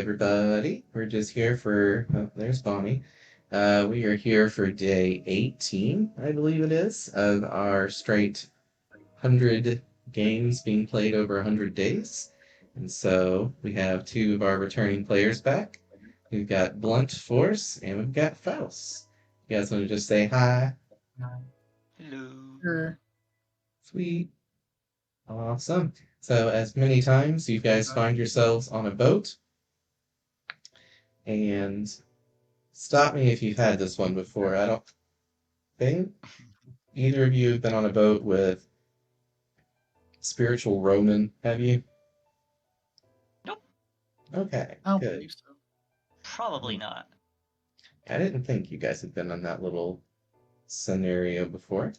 Everybody. We're just here for, oh, there's Bonnie. We are here for day 18, I believe it is, of our straight 100 games being played over 100 days. And so we have two of our returning players back. We've got Blunt Force and we've got Faust. You guys want to just say hi? Hello. Sure. Sweet. Awesome. So, as many times you guys find yourselves on a boat, and stop me if you've had this one before. I don't think either of you have been on a boat with spiritual Roman, have you? Nope, Okay, I don't good. believe so. probably Mm. not. I didn't think you guys had been on that little scenario before.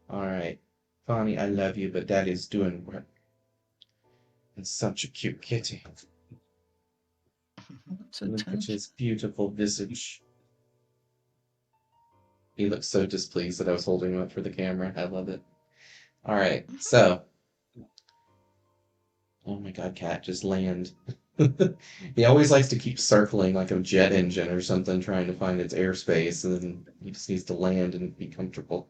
All right. Bonnie, I love you, but Daddy's doing work. It's such a cute kitty. What's Look at attention? his beautiful visage. He looks so displeased that I was holding him up for the camera. I love it. All right, so, oh my God, cat, just land. He always likes to keep circling like a jet engine or something, trying to find its airspace, and then he just needs to land and be comfortable.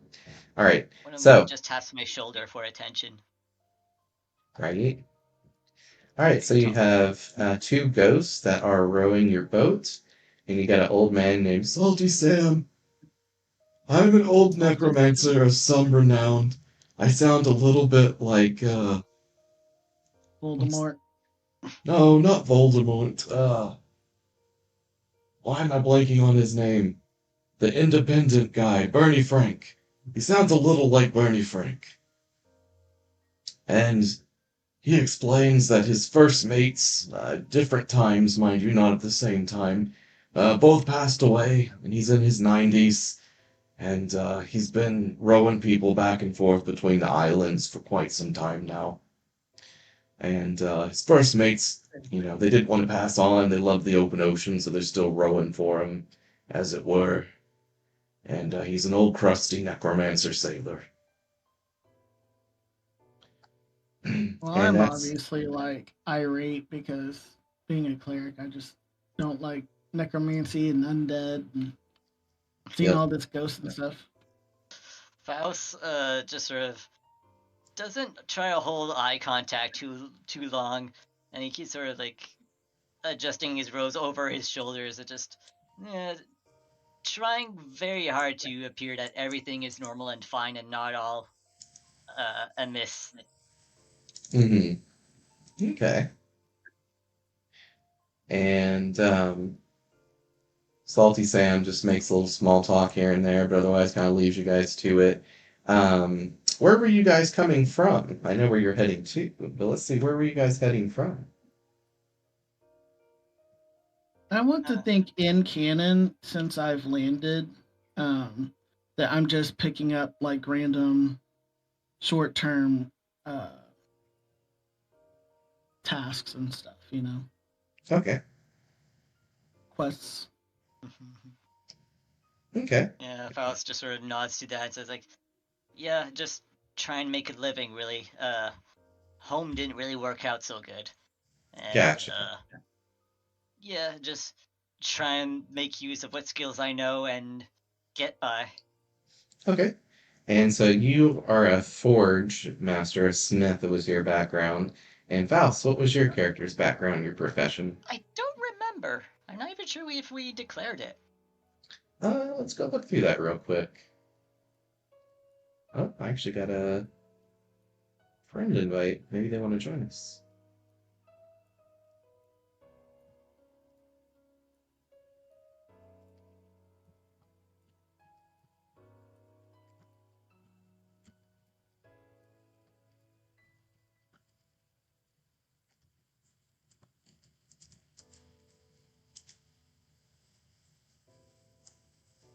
All right, One of mine so, just taps my shoulder for attention. right. All right, so Very you thoughtful. have two ghosts that are rowing your boat, and you got an old man named Salty Sam. I'm an old Salty necromancer of some renown. I sound a little bit like, what's... Voldemort. No, not Voldemort. Why am I blanking on his name? The independent guy, Bernie Frank. He sounds a little like Bernie Frank. And he explains that his first mates, different times, mind you, not at the same time, both passed away, and he's in his 90s, and he's been rowing people back and forth between the islands for quite some time now. And his first mates, they didn't want to pass on. They loved the open ocean, so they're still rowing for him, as it were. And he's an old crusty necromancer sailor. Well, And I'm that's, obviously like irate because being a cleric, I just don't like necromancy and undead and seeing yep. all this ghost and stuff. Faust just sort of doesn't try to hold eye contact too long, and he keeps sort of like adjusting his robes over his shoulders and just eh, trying very hard to appear that everything is normal and fine and not all amiss. Hmm. Okay. And Salty Sam just makes a little small talk here and there, but otherwise kind of leaves you guys to it. Where were you guys coming from? I know where you're heading to, but let's see, where were you guys heading from? I want to Uh, think in canon, since I've landed, um, that I'm just picking up like random short term uh, tasks and stuff, Okay. quests. Okay. yeah, Faust just sort of nods to that and says like, "Yeah, just try and make a living. Really, home didn't really work out so good, and Gotcha. yeah, just try and make use of what skills I know and get by." Okay. And so you are a forge master, a smith that was your background. And Faust, what was your character's background, your profession? I don't remember. I'm not even sure if we declared it. Let's go look through that real quick. Oh, I actually got a friend invite. Maybe they want to join us.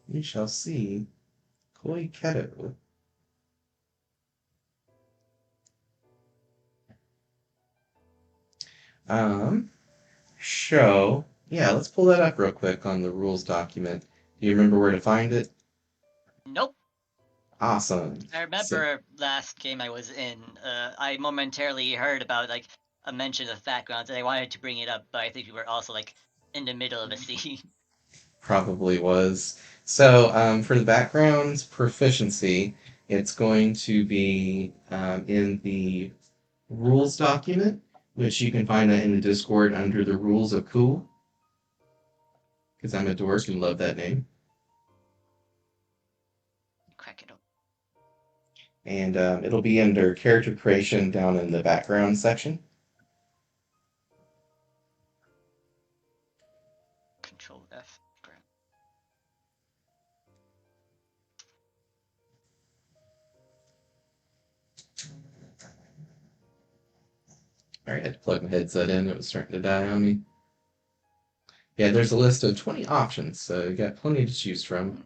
We shall see. Koi Keto. Um, Show. Yeah, let's pull that up real quick on the rules document. Do you remember where to find it? Nope. Awesome. I So, remember last game I was in. I momentarily heard about like, a mention of backgrounds, and I wanted to bring it up, but I think we were also like in the middle of a scene. Probably was. So for the background proficiency, it's going to be in the rules document, which you can find that in the Discord under the rules of cool, because I'm a dork and love that name. Crack it up. And it'll be under character creation down in the background section. Control F. Grab. All right, I had to plug my headset in. It was starting to die on me. Yeah, there's a list of 20 options, so you got plenty to choose from.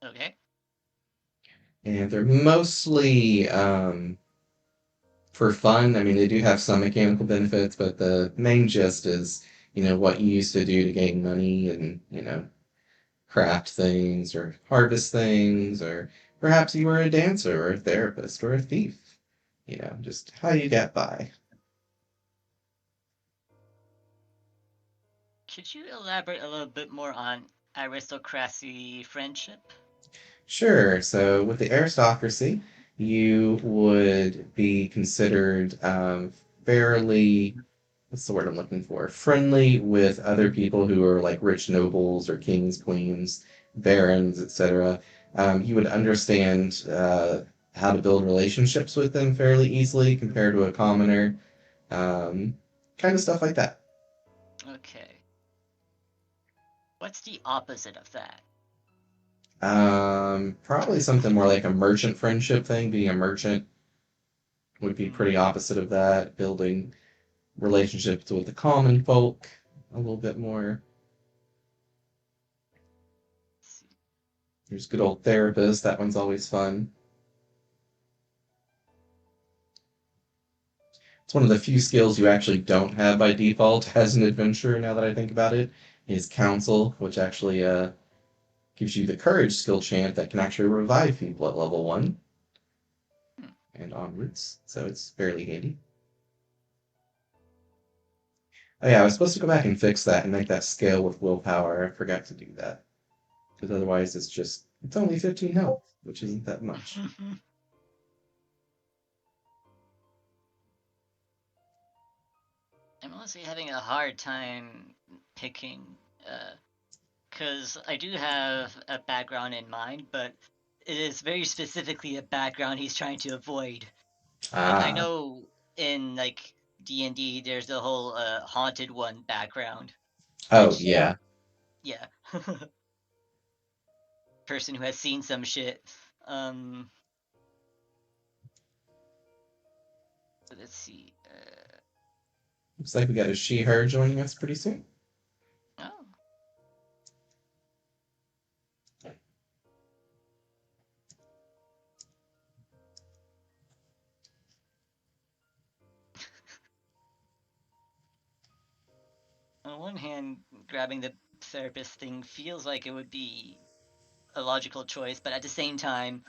Okay. And they're mostly for fun. I mean, they do have some mechanical benefits, but the main gist is, what you used to do to gain money and, craft things or harvest things, or perhaps you were a dancer or a therapist or a thief. Just how you get by. Could you elaborate a little bit more on aristocracy friendship? Sure. So with the aristocracy, you would be considered fairly, what's the word I'm looking for? Friendly with other people who are like rich nobles or kings, queens, barons, etc. You would understand how to build relationships with them fairly easily compared to a commoner. Um, kind of stuff like that. Okay. What's the opposite of that? Probably something more like a merchant friendship thing. Being a merchant would be pretty opposite of that. Building relationships with the common folk a little bit more. There's good old therapist. That one's always fun. It's one of the few skills you actually don't have by default as an adventurer, now that I think about it, is counsel, which actually gives you the courage skill chant that can actually revive people at level 1 and onwards. So it's fairly handy. Oh yeah, I was supposed to go back and fix that and make that scale with willpower. I forgot to do that. Because otherwise it's only 15 health, which isn't that much. I'm honestly having a hard time picking, because I do have a background in mind, but it is very specifically a background he's trying to avoid. Like I Ah, know in like D&D, there's the whole haunted one background, oh which yeah. yeah, person who has seen some shit. Um, let's see. Looks like we got a she/her joining us pretty soon. Oh, on one hand, grabbing the therapist thing feels like it would be a logical choice, but at the same time,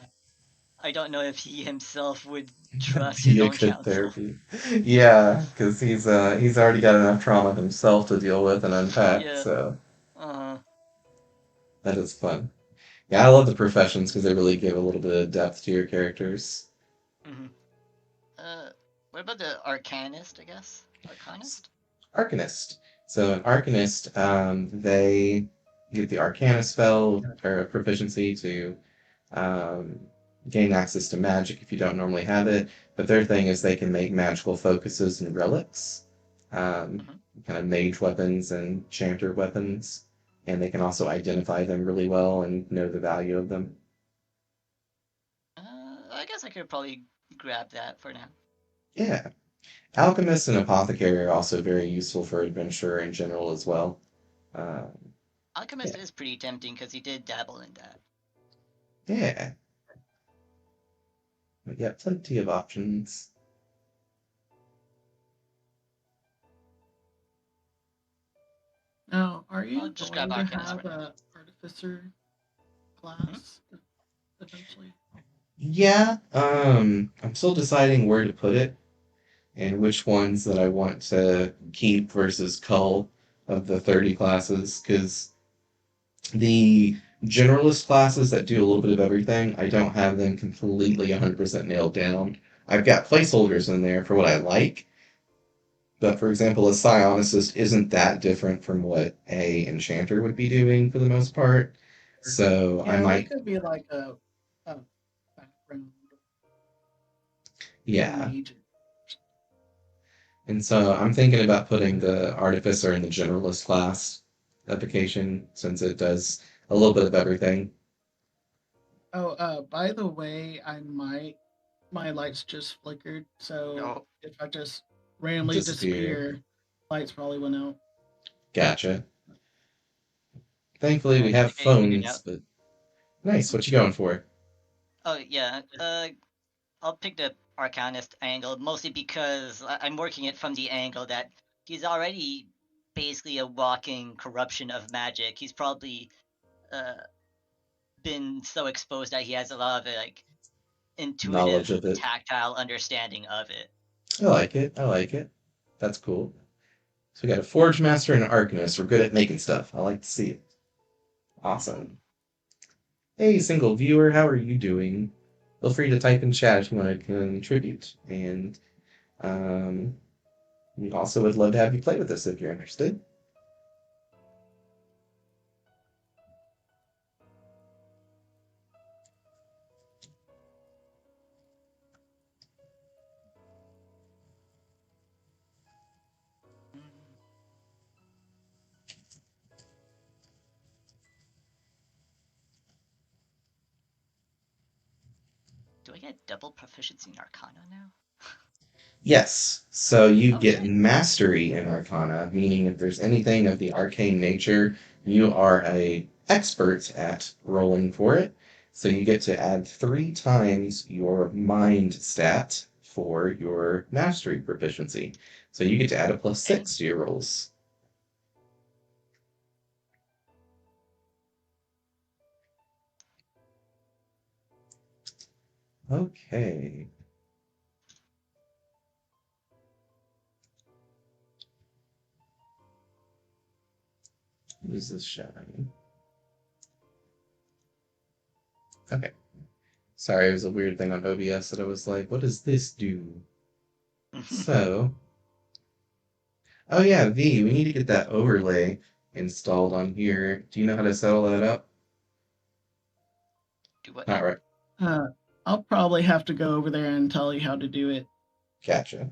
I don't know if he himself would That'd trust his be a own good counsel. therapy. Yeah, because he's already got enough trauma himself to deal with and unpack, Yeah. so Uh. that is fun. Yeah, I love the professions because they really give a little bit of depth to your characters. Hmm. Uh. What about the arcanist? I guess arcanist. Arcanist. So an Arcanist, they get the Arcana spell or proficiency to um, gain access to magic if you don't normally have it. But their thing is they can make magical focuses and relics, um, Hmm. kind of mage weapons and chanter weapons, and they can also identify them really well and know the value of them. I guess I could probably grab that for now. Yeah. Alchemists and apothecary are also very useful for adventure in general as well. Um, Alchemist yeah. is pretty tempting because he did dabble in that. Yeah. But yeah, plenty of options. Now, are I'll you just grab going to arcanist for have now. a artificer Hmm? class eventually? Yeah, I'm still deciding where to put it. and which ones that I want to keep versus cull of the 30 classes, because the generalist classes that do a little bit of everything, I don't have them completely 100% nailed down. I've got placeholders in there for what I like, but for example, a psionicist isn't that different from what a enchanter would be doing for the most part. So I Yeah, they might, could be like a background for yeah. mage. And so I'm thinking about putting the artificer in the generalist class application since it does a little bit of everything. Oh, by the way, my lights just flickered, so No. if I just randomly Disappear. disappear, lights probably went out. Gotcha. Thankfully, we have I figured phones, out. but nice. What you going for? Oh yeah. I'll pick the Arcanist angle mostly because I'm working it from the angle that he's already basically a walking corruption of magic. He's probably uh been so exposed that he has a lot of like Knowledge intuitive, of it. tactile understanding of it. I like it. I like it. That's cool. So we got a Forge Master and an Arcanist. We're good at making stuff. I like to see it. Awesome. Hey, single viewer, how are you doing? Feel free to type in chat if you want to contribute. And um, we also would love to have you play with us if you're interested. Mm. Do I get double proficiency in Arcana now? Yes, so you Oh get shit! mastery in Arcana, meaning if there's anything of the arcane nature, you are a expert at rolling for it. So you get to add 3 times your mind stat for your mastery proficiency. So you get to add a plus Dang. 6 to your rolls. Okay. Who's this showing? Okay. Sorry, it was a weird thing on OBS that I was like, what does this do? So, oh yeah, V, we need to get that overlay installed on here. Do you know how to set all that up? Do what Not now? right. Uh, I'll probably have to go over there and tell you how to do it. Gotcha.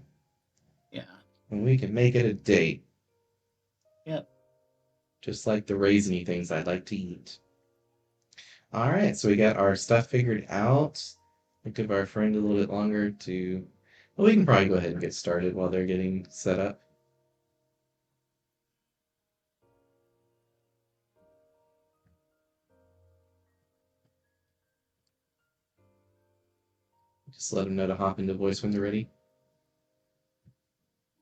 Yeah. And we can make it a date, Yep. just like the raisiny things I'd like to eat. All right, so we got our stuff figured out. We'll give our friend a little bit longer to. Well, we can probably go ahead and get started while they're getting set up. Just let them know to hop into voice when they're ready.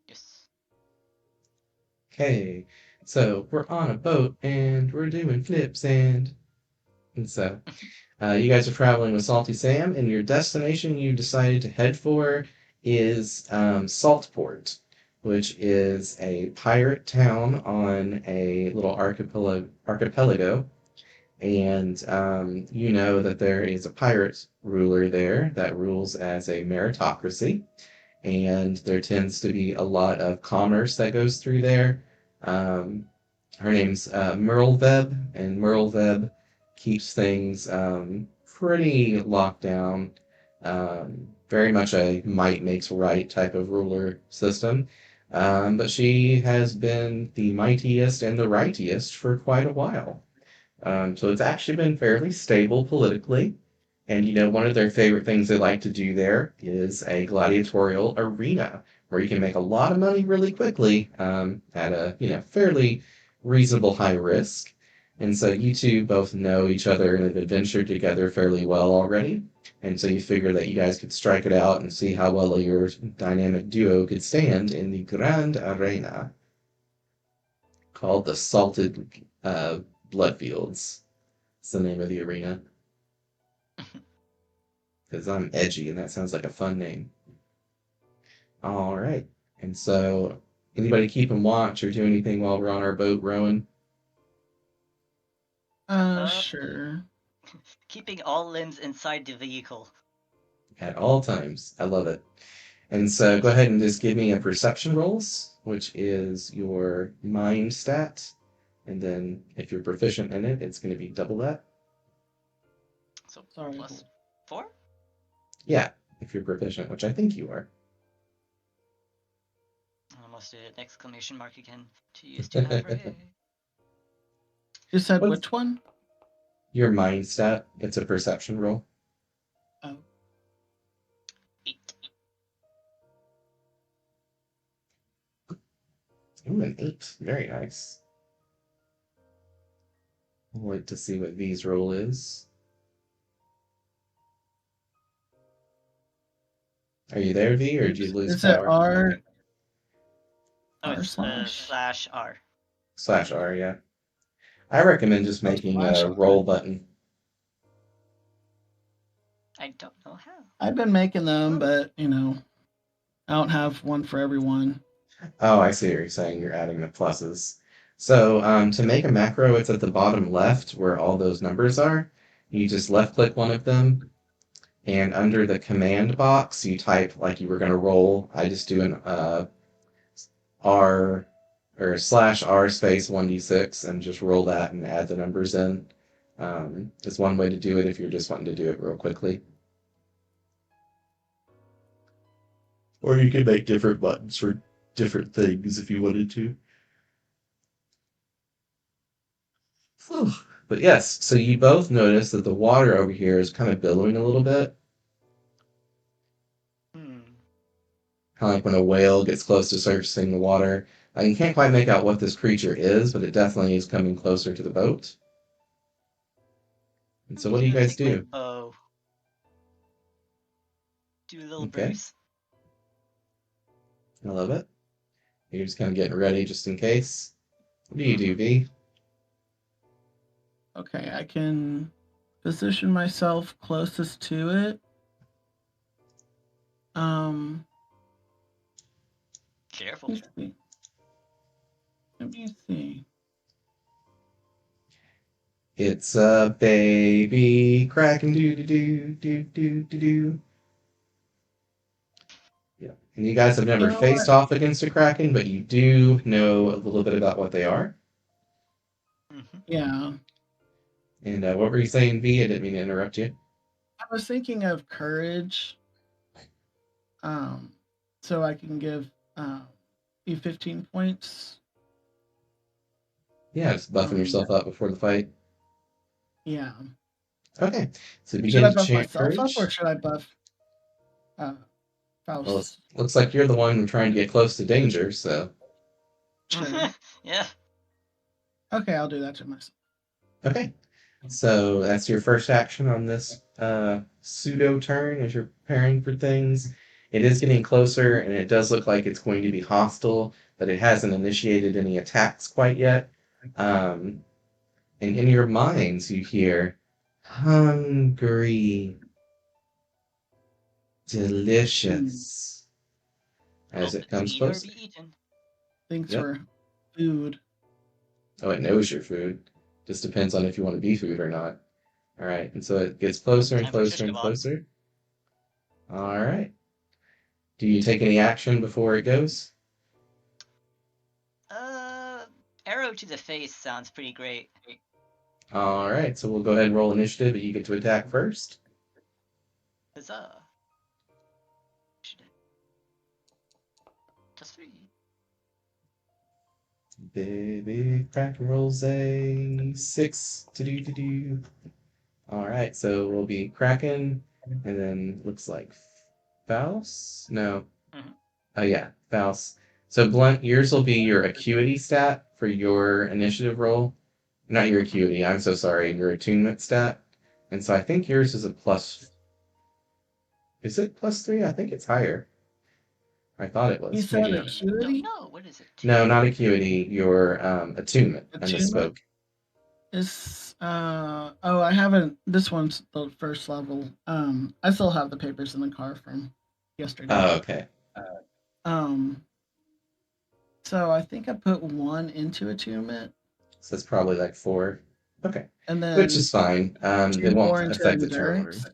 Yes. Okay, so we're on a boat and we're doing flips and so you guys are traveling with Salty Sam, and your destination you decided to head for is Saltport, which is a pirate town on a little archipelago. And you know that there is a pirate ruler there that rules as a meritocracy, and there tends to be a lot of commerce that goes through there. Um, Her name's Merlveb, and Merlveb keeps things pretty locked down. Very much a might makes right type of ruler system. But she has been the mightiest and the rightiest for quite a while. So it's actually been fairly stable politically. And one of their favorite things they like to do there is a gladiatorial arena where you can make a lot of money really quickly at a fairly reasonable high risk. And so you two both know each other and have adventured together fairly well already. And so you figure that you guys could strike it out and see how well your dynamic duo could stand in the Grand Arena called the Salted Bloodfields. It's the name of the arena. Because I'm edgy and that sounds like a fun name. All right. And so, anybody keeping watch or do anything while we're on our boat rowing? Uh, Sure. keeping all limbs inside the vehicle. At all times. I love it. And so, go ahead and just give me a perception rolls, which is your mind stat. And then, if you're proficient in it, it's going to be double that. So Sorry. plus 4? Yeah, if you're proficient, which I think you are. Almost did an exclamation mark again to use too high for A. You said What's which one? your mind stat? It's a perception roll. Oh, 8. Ooh, an 8. Very nice. I'll wait to see what V's roll is. Are you there, V, or did you lose is it power? R Oh, R it's slash slash R. Slash R, yeah. I recommend just oh, making slash a R? roll button. I don't know how. I've been making them, but I don't have one for everyone. Oh, I see what you're saying. You're adding the pluses. So to make a macro, it's at the bottom left where all those numbers are. You just left click one of them, and under the command box, you type like you were going to roll. I just do an R or slash R space 1d6 and just roll that and add the numbers in. Is one way to do it if you're just wanting to do it real quickly. Or you could make different buttons for different things if you wanted to. Whew. But yes, so you both notice that the water over here is kind of billowing a little bit, Hmm. kind of like when a whale gets close to surfacing the water. You can't quite make out what this creature is, but it definitely is coming closer to the boat. And I'm so, what do just you gonna guys take my do? bow. Do a little Okay, Bruce. I love it. You're just kind of getting ready just in case. What do you do, Mm-hmm. V? Okay, I can position myself closest to it. Um, Careful. let me see. Let me see. It's a baby cracking doo doo doo doo doo doo doo. Yeah. And you guys have You never know faced what? off against a kraken, but you do know a little bit about what they are. Mm-hmm. Yeah, And what were you saying, V? I didn't mean to interrupt you. I was thinking of courage. Um, so I can give you 15 points. Yeah, just buffing Um, yourself up before the fight. yeah. Okay, so Should begin I to buff chant myself up or courage. should I buff uh, Well, it Faust? looks like you're the one trying to get close to danger, so. Sure. Yeah. Okay, I'll do that to myself. Okay, so that's your first action on this pseudo turn as you're preparing for things. It is getting closer, and it does look like it's going to be hostile, but it hasn't initiated any attacks quite yet. Um, and in your minds, you hear, hungry, Hmm. delicious, as Hope it to comes eat or closer. be eaten. Thanks Yep. for food. Oh, it knows your food. Just depends on if you want to be food or not. All right, and so it gets closer and Time for closer shish and kebab. closer. All right. Do you take any action before it goes? Uh, arrow to the face sounds pretty great. All right, so we'll go ahead and roll initiative, but you get to attack first. Huzzah. Should I- Just 3. Baby Kraken rolls a 6 to do. All right, so we'll be Kraken, and then looks like Faust? No. Mm-hmm. Oh, yeah, Faust. So, Blunt, yours will be your acuity stat for your initiative roll. Not your Mm-hmm. acuity, I'm so sorry, your attunement stat. And so I think yours is a plus. Is it plus 3? I think it's higher. I thought it You was. said Maybe not. Don't acuity? know. What is it? No, not acuity, your attunement. I Attunement misspoke. is oh, I haven't. This one's the first level. I still have the papers in the car from yesterday. Oh, okay. Um, so I think I put one into attunement, So it's probably like 4. Okay. and Which then is fine. two It won't more into affect the turn order. endurance.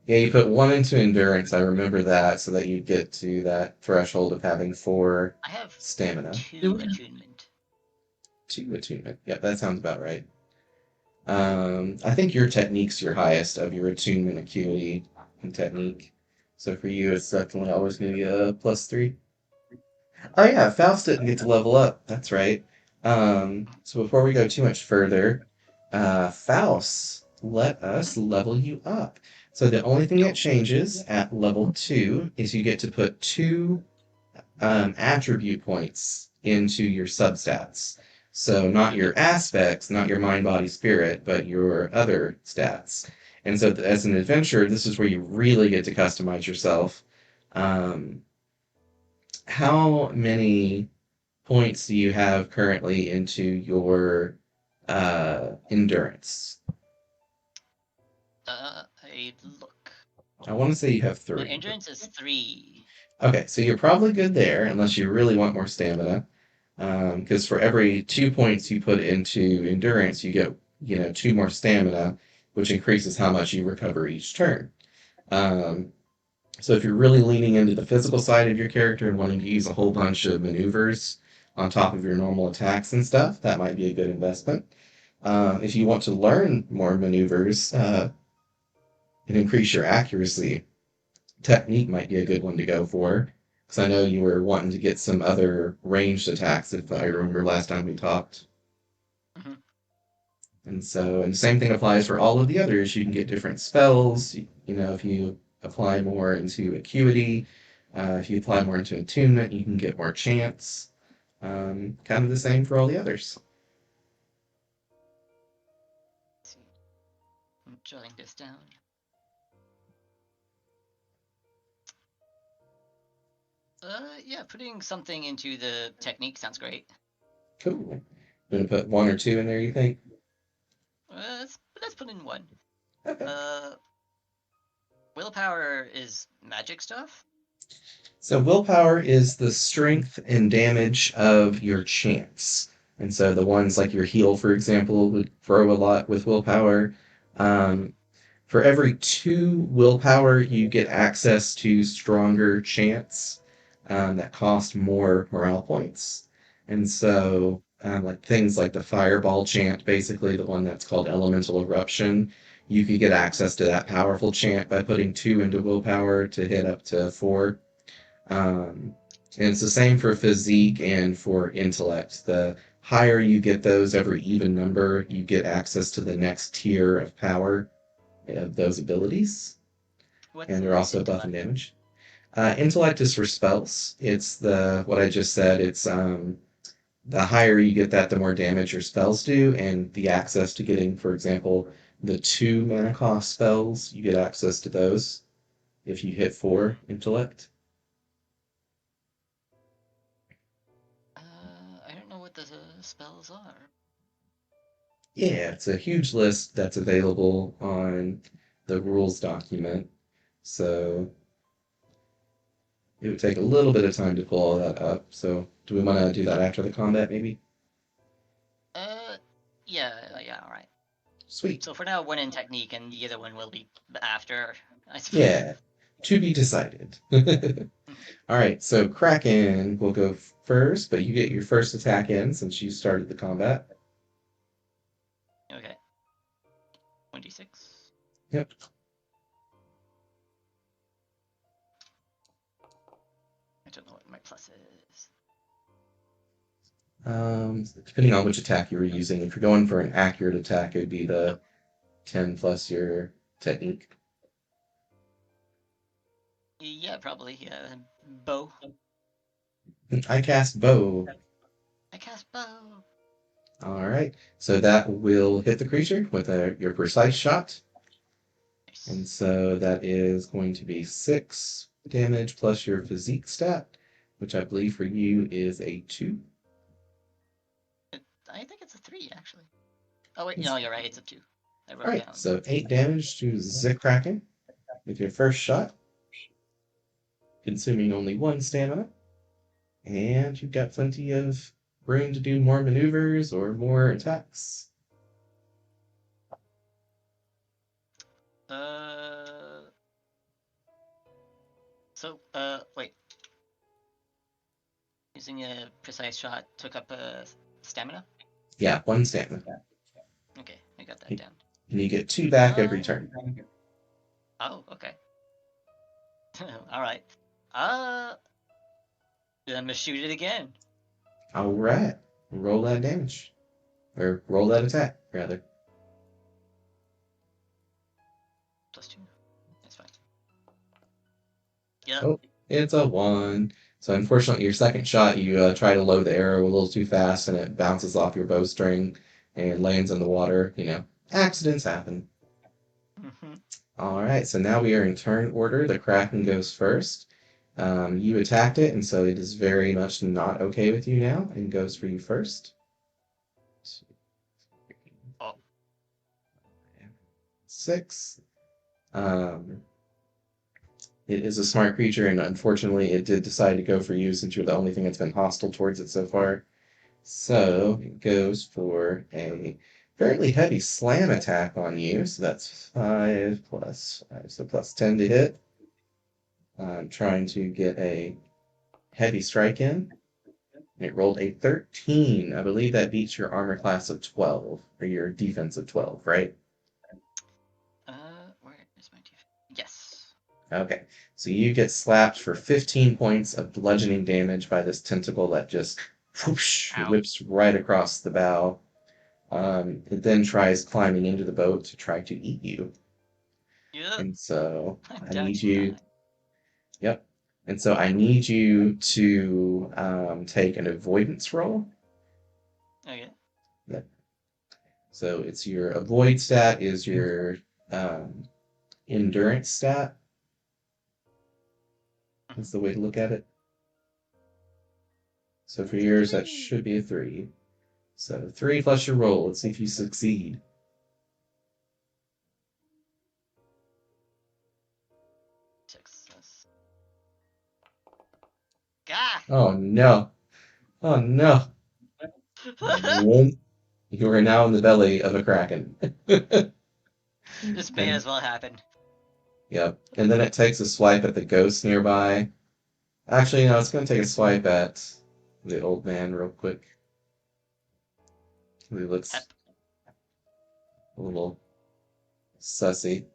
Yeah, you put 1 into endurance. I remember that, so that you get to that threshold of having 4 I have stamina. 2 attunement. 2 attunement. Yep, that sounds about right. I think your technique's your highest of your attunement, acuity, and technique. So for you, it's definitely always going to be a +3. Oh yeah, Faust didn't get to level up. That's right. So before we go too much further, Faust, let us level you up. So the only thing that Oh, changes at level 2 is you get to put 2 attribute points into your substats. So not okay. your aspects, not your mind, body, spirit, but your other stats. And so as an adventurer, this is where you really get to customize yourself. Um, how many points do you have currently into your endurance? I look. I want to say you have My 3. endurance is 3. Okay, so you're probably good there, unless you really want more stamina. Because for every 2 points you put into endurance, you get 2 more stamina, which increases how much you recover each turn. Um, so if you're really leaning into the physical side of your character and wanting to use a whole bunch of maneuvers on top of your normal attacks and stuff, that might be a good investment. If you want to learn more maneuvers and increase your accuracy, technique might be a good one to go for. Because I know you were wanting to get some other ranged attacks, if I remember last time we talked. Hmm. And the same thing applies for all of the others. You can get different spells. If you apply more into acuity, if you apply more into attunement, you can get more chance. Kind of the same for all the others. See, I'm jotting this down. Yeah, putting something into the technique sounds great. Cool. I'm gonna put 1 or 2 in there, you think? Let's put in 1. Okay. Uh, willpower is magic stuff. So willpower is the strength and damage of your chance. And so the ones like your heal, for example, would grow a lot with willpower. Um, For every 2 willpower, you get access to stronger chants that cost more morale points. And so, like things like the Fireball chant, basically the one that's called Elemental Eruption, you could get access to that powerful chant by putting 2 into willpower to hit up to 4. Um, and it's the same for physique and for intellect. The higher you get those, every even number, you get access to the next tier of power of those abilities, What's and they're also buff and intellect? damage. Intellect is for spells. It's the what I just said. It's the higher you get that, the more damage your spells do, and the access to getting, for example, the 2 mana cost spells. You get access to those if you hit Hmm. 4 intellect. I don't know what the spells are. Yeah, it's a huge list that's available on the rules document. So it would take a little bit of time to pull all that up. So do we want to do that after the combat, maybe? Uh, yeah, yeah, all right. Sweet. So for now, 1 in technique, and the other one will be after, I suppose. Yeah, to be decided. All right, so Kraken will go first, but you get your first attack in since you started the combat. Okay, 26. Yep. I don't know what my plus is. Depending on which attack you were using, if you're going for an accurate attack, it would be Oh, the 10 plus your technique. yeah, probably. Yeah, bow. I cast bow. I cast bow. All right, so that will hit the creature with your precise shot. And Nice. so that is going to be 6 damage plus your physique stat, which I believe for you is a 2. I think it's a 3, actually. Oh, wait, no, you're right, it's a 2. I All wrote right, down. so 8 damage to Zikraken with your first shot. consuming only 1 stamina. And you've got plenty of room to do more maneuvers or more attacks. Wait. Using a precise shot took up stamina? Yeah, 1 stamina. Okay, I got that down. And you get 2 back every turn. Oh, okay. Alright. Then I'm gonna shoot it again. Alright. Roll that damage. Or roll that attack, rather. +2. That's fine. Yep. Oh, it's a 1. So unfortunately, your second shot, you try to load the arrow a little too fast, and it bounces off your bowstring and lands in the water. Accidents happen. Mm-hmm. All right, so now we are in turn order. The Kraken goes first. You attacked it, and so it is very much not okay with you now, and goes for you first. Oh. 6. It is a smart creature, and unfortunately, it did decide to go for you since you're the only thing that's been hostile towards it so far. So it goes for a fairly heavy slam attack on you. So that's 5 plus 5, so plus 10 to hit. I'm trying to get a heavy strike in. It rolled a 13. I believe that beats your armor class of 12, or your defense of 12, right? Where is my defense? Yes. Okay, so you get slapped for 15 points of bludgeoning damage by this tentacle that just whoosh, Ow. whips right across the bow. It then tries climbing into the boat to try to eat you. Yep. And so I'm I down need to you, 9. yep. And so I need you to take an avoidance roll. Okay. Yep. So it's your avoid stat is your um, endurance stat. That's the way to look at it. So for It's a yours, that 3. should be a 3. So 3 plus your roll. Let's see if you succeed. 6. Gah! Oh no. Oh no. Whoomp. You are now in the belly of a kraken. This may And as well happen. yep. And then it takes a swipe at the ghost nearby. Actually, no, it's going to take a swipe at the old man real quick. He looks Hep. a little sussy.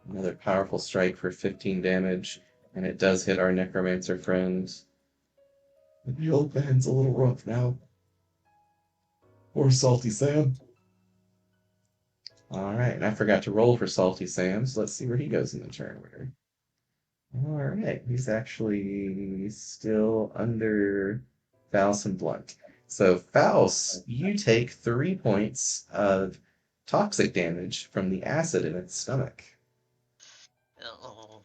Another powerful strike for 15 damage, and it does hit our necromancer friend. The old man's a little rough now. Or Salty Sam. Alright, and I forgot to roll for Salty Sam, so let's see where he goes in the turn order. Alright, he's actually still under Faust and Blunt. So, Faust, you take 3 points of toxic damage from the acid in its stomach. Oh.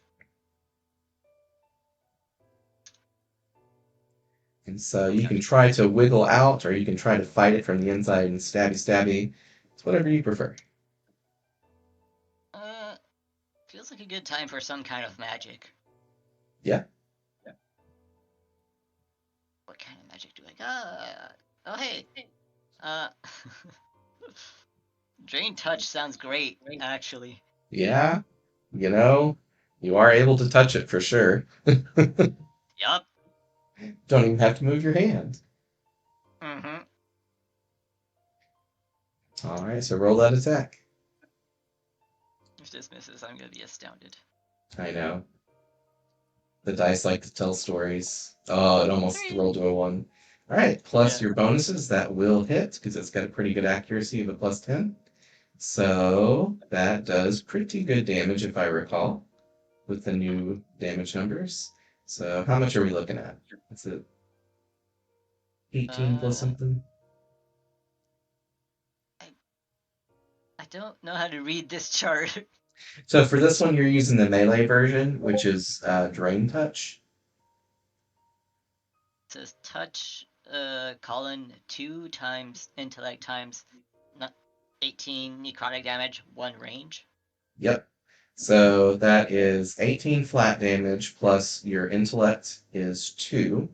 And so you can try to wiggle out, or you can try to fight it from the inside and stabby stabby. It's whatever you prefer. Feels like a good time for some kind of magic. Yeah. What kind of magic do I got? Oh, hey. Uh, Drain Touch sounds great, actually. Yeah. You are able to touch it for sure. Yup. Don't even have to move your hand. Mm-hmm. Alright, so roll that attack. If this misses, I'm gonna be astounded. I know. The dice like to tell stories. Oh, it almost 3. rolled to a 1. Alright, plus Yeah. your bonuses, that will hit, because it's got a pretty good accuracy of a plus 10. So that does pretty good damage, if I recall, with the new damage numbers. So how much are we looking at? That's it. 18 plus something? I don't know how to read this chart. So for this one, you're using the melee version, which is Drain Touch. It says touch, colon 2 times intellect times not 18 necrotic damage, 1 range. Yep. So that is 18 flat damage plus your intellect is 2.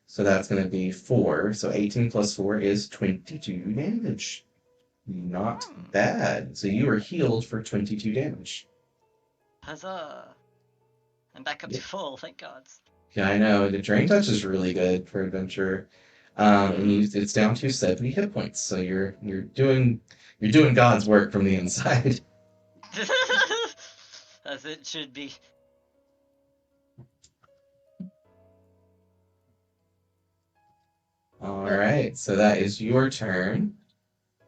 So that's going to be 4. So 18 plus 4 is 22 damage. Not Hmm. bad. So you are healed for 22 damage. Huzzah! I'm back up Yeah, to full, thank gods. yeah, I know. The Drain Touch is really good for adventure. And Hmm. it's down to 70 hit points. So you're doing God's work from the inside. As it should be. All Yep. right, so that is your turn.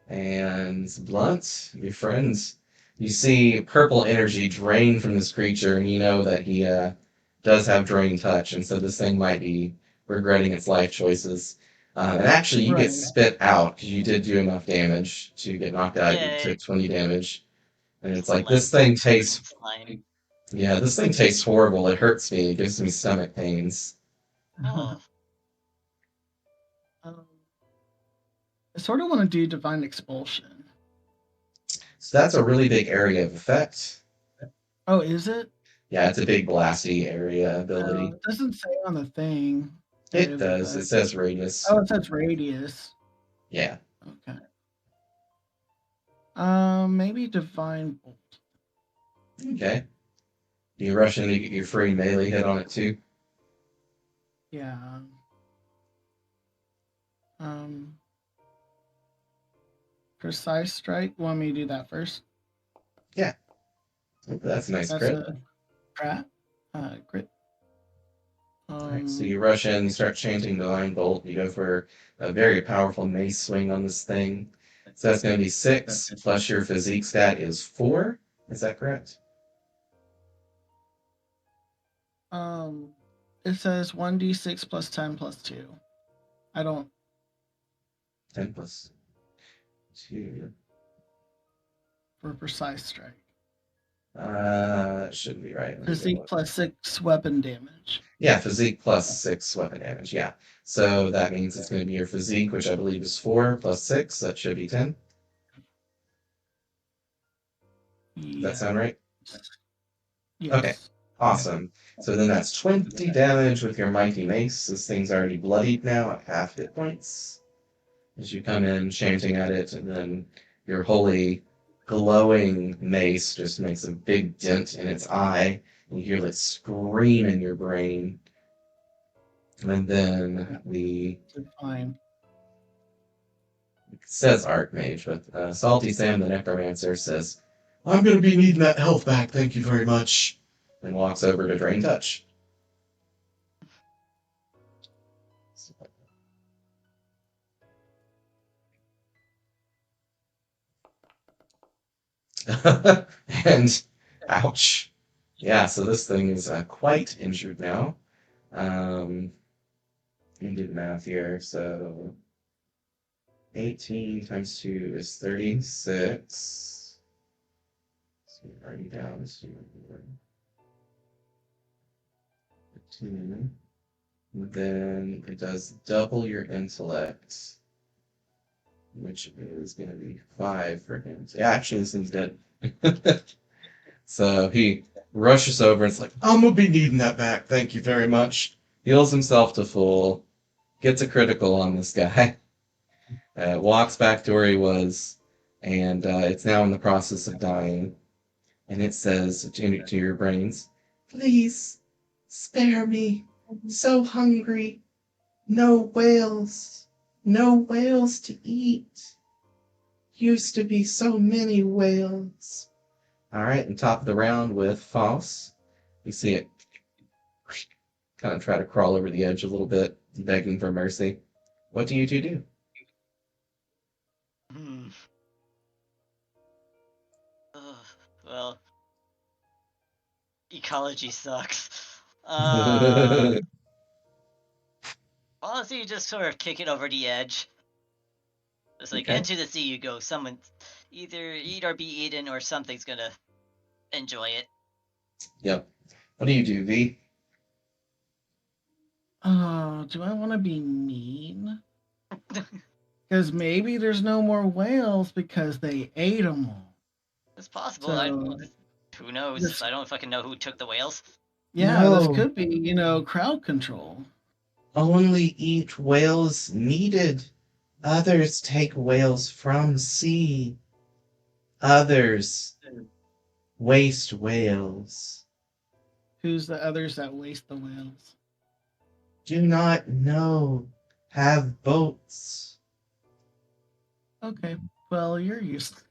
And Blunt, your friends, you see purple energy drain from this creature, and you know that he does have drain touch, and so this thing might be regretting its life choices. And actually, you get Right. spit out because you did do enough damage to get knocked out. You Yay. took 20 damage, and it's like this Blend thing turning tastes. slime. Yeah, this thing tastes horrible. It hurts me. It gives me stomach pains. Oh. um, I sort of want to do divine expulsion. So that's a really big area of effect. Oh, is it? Yeah, it's a big blasty area ability. It doesn't say on the thing. It Area of does. It effect. says radius. Oh, it says radius. Yeah. Okay. Maybe divine bolt. Okay. You rush in to get your free melee hit on it too. Yeah. Um, precise strike. You want me to do that first? Yeah. That's a nice That's crit. a crit. Crit. All right. So Um, you rush in, you start chanting Divine Bolt. You go for a very powerful mace swing on this thing. So that's going to be 6 plus your physique stat is 4. Is that correct? um, it says 1d6 plus 10 plus 2. I don't. 10 plus 2. For precise strike. That shouldn't be right. Let me go Physique look. plus 6 weapon damage. Yeah, physique plus 6 weapon damage. Yeah. So that means it's going to be your physique, which I believe is 4 plus 6. That should be 10. Does that Yeah. sound right? Okay, Yes. awesome. So then that's 20 damage with your mighty mace. This thing's already bloodied now at half hit points. As you come in chanting at it, and then your holy glowing mace just makes a big dent in its eye. You hear it scream in your brain. And then Fine. it says Archmage, but Salty Sam the Necromancer says, I'm going to be needing that health back, thank you very much. And walks over to Drain Touch. And ouch. Yeah, so this thing is quite injured now. Let me do the math here. So 18 times 2 is 36. So we're already down to 15. Then it does double your intellect, which is going to be 5 for him. So, yeah, actually, this thing's dead. So he rushes over and it's like, I'm gonna be needing that back. Thank you very much. Heals himself to full, gets a critical on this guy, walks back to where he was, and it's now in the process of dying. And it says to your brains, please spare me. So hungry. No whales. No whales to eat. Used to be so many whales. All right, and top of the round with False. You see it kind of try to crawl over the edge a little bit, begging for mercy. What do you two do? Hmm. Ugh. Well, ecology sucks. Honestly, you just sort of kick it over the edge. It's like Okay. into the sea you go. Someone either eat or be eaten, or something's gonna enjoy it. Yep. What do you do, V? Do I want to be mean? Because maybe there's no more whales because they ate them all. It's possible. So Who knows? This, I don't fucking know who took the whales. yeah, this No, could be, crowd control. only eat whales needed. Others take whales from sea. Others waste whales. Who's the others that waste the whales? Do not know. Have boats. Okay, well, you're useless.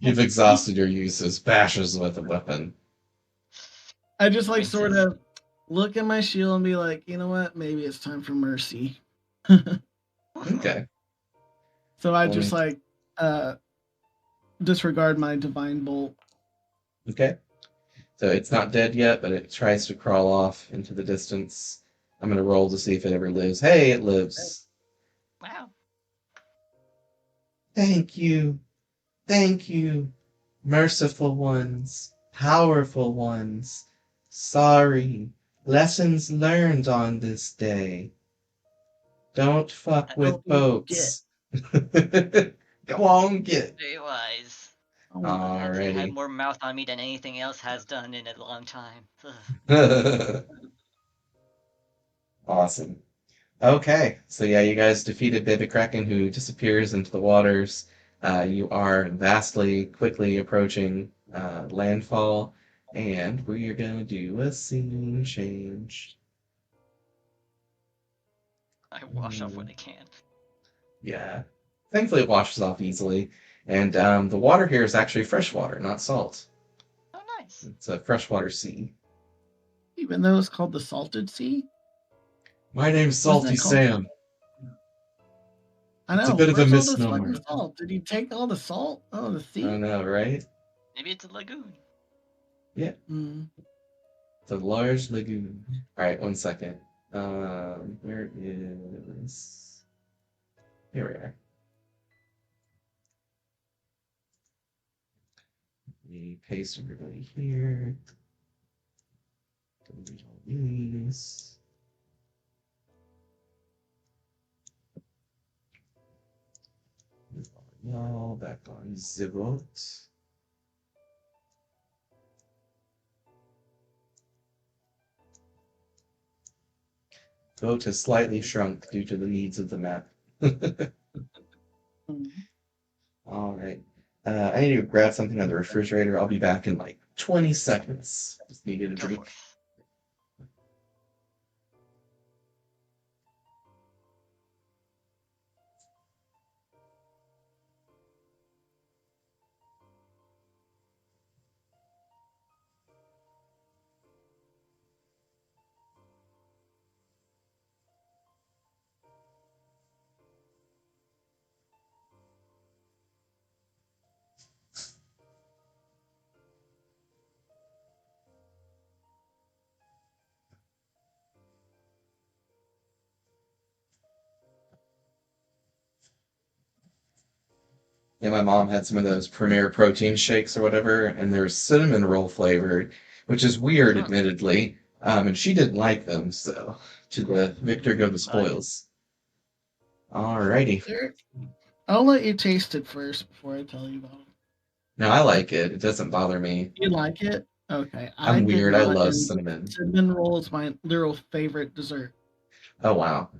You've exhausted your uses. Bashes with a weapon. I just like sort Rinses. of look at my shield and be like, you know what? Maybe it's time for mercy. Okay. So I Let just me. like uh disregard my divine bolt. Okay. So it's not dead yet, but it tries to crawl off into the distance. I'm gonna roll to see if it ever lives. Hey, it lives. Wow. Thank you. Thank you. Merciful ones. Powerful ones. Sorry. Lessons learned on this day. Don't fuck Oh, with get. boats. Go on, get. Very wise. Oh, That thing had Alrighty. more mouth on me than anything else has done in a long time. Awesome. Okay, so yeah, you guys defeated Baby Kraken, who disappears into the waters. You are vastly, quickly approaching landfall, and we are gonna do a scene change. I wash off what Hmm, I can. yeah, thankfully it washes off easily, and the water here is actually fresh water, not salt. Oh, nice. It's a freshwater sea. even though it's called the Salted Sea, My name's wasn't Salty it called? Sam. I It's a know. bit of a Where's all this fucking misnomer. salt? Did he take all the salt? Oh, the I sea. know, right? Maybe it's a lagoon. Yeah. Mm. It's a large lagoon. All right, one second. Where is? Here we are. We paste everybody here. Delete all these. Move on y'all back on Zibot. Vote has slightly shrunk due to the needs of the map. Mm. All right. I need to grab something on the refrigerator. I'll be back in like 20 seconds. Just needed a Go drink. forth. Yeah, my mom had some of those Premier protein shakes or whatever, and they're cinnamon roll flavored, which is weird, Huh. admittedly. And she didn't like them, so to the victor go the Bye. spoils. Alrighty. There. I'll let you taste it first before I tell you about it. No, I like it. It doesn't bother me. You like it? Okay. I I'm did weird. I not, love and cinnamon. cinnamon roll is my literal favorite dessert. Oh wow.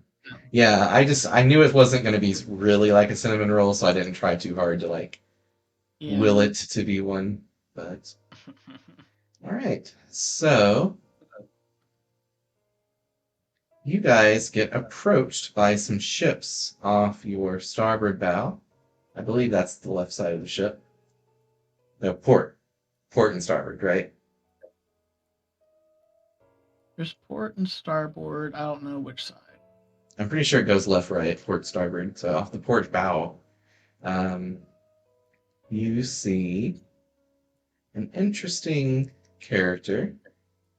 Yeah, I knew it wasn't going to be really like a cinnamon roll, so I didn't try too hard to like will Yeah. it to be one. But all right. So you guys get approached by some ships off your starboard bow. I believe that's the left side of the ship. No, port and starboard, right? There's port and starboard. I don't know which side. I'm pretty sure it goes left, right, port, starboard. So off the port bow, um, you see an interesting character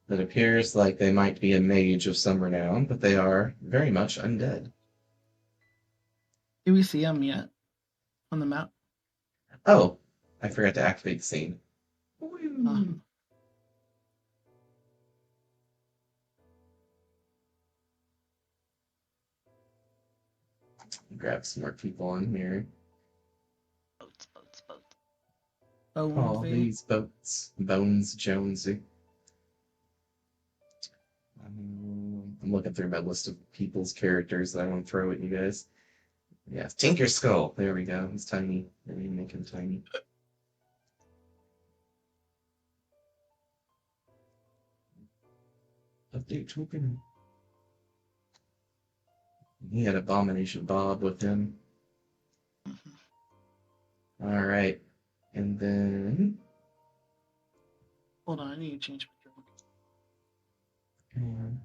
that appears like they might be a mage of some renown, but they are very much undead. Do we see them yet on the map? Oh, I forgot to activate the scene. Uh, Woo. Grab some more people in here. Boats, boats, boats. All OMV. these bones, Jonesy. I'm looking through my list of people's characters that I want to throw at you guys. Yeah, Tinker Skull. There we go. He's tiny. Let me make him tiny. Update token. He had Abomination Bob with him. All right, and then Hold on, I need to change my drink.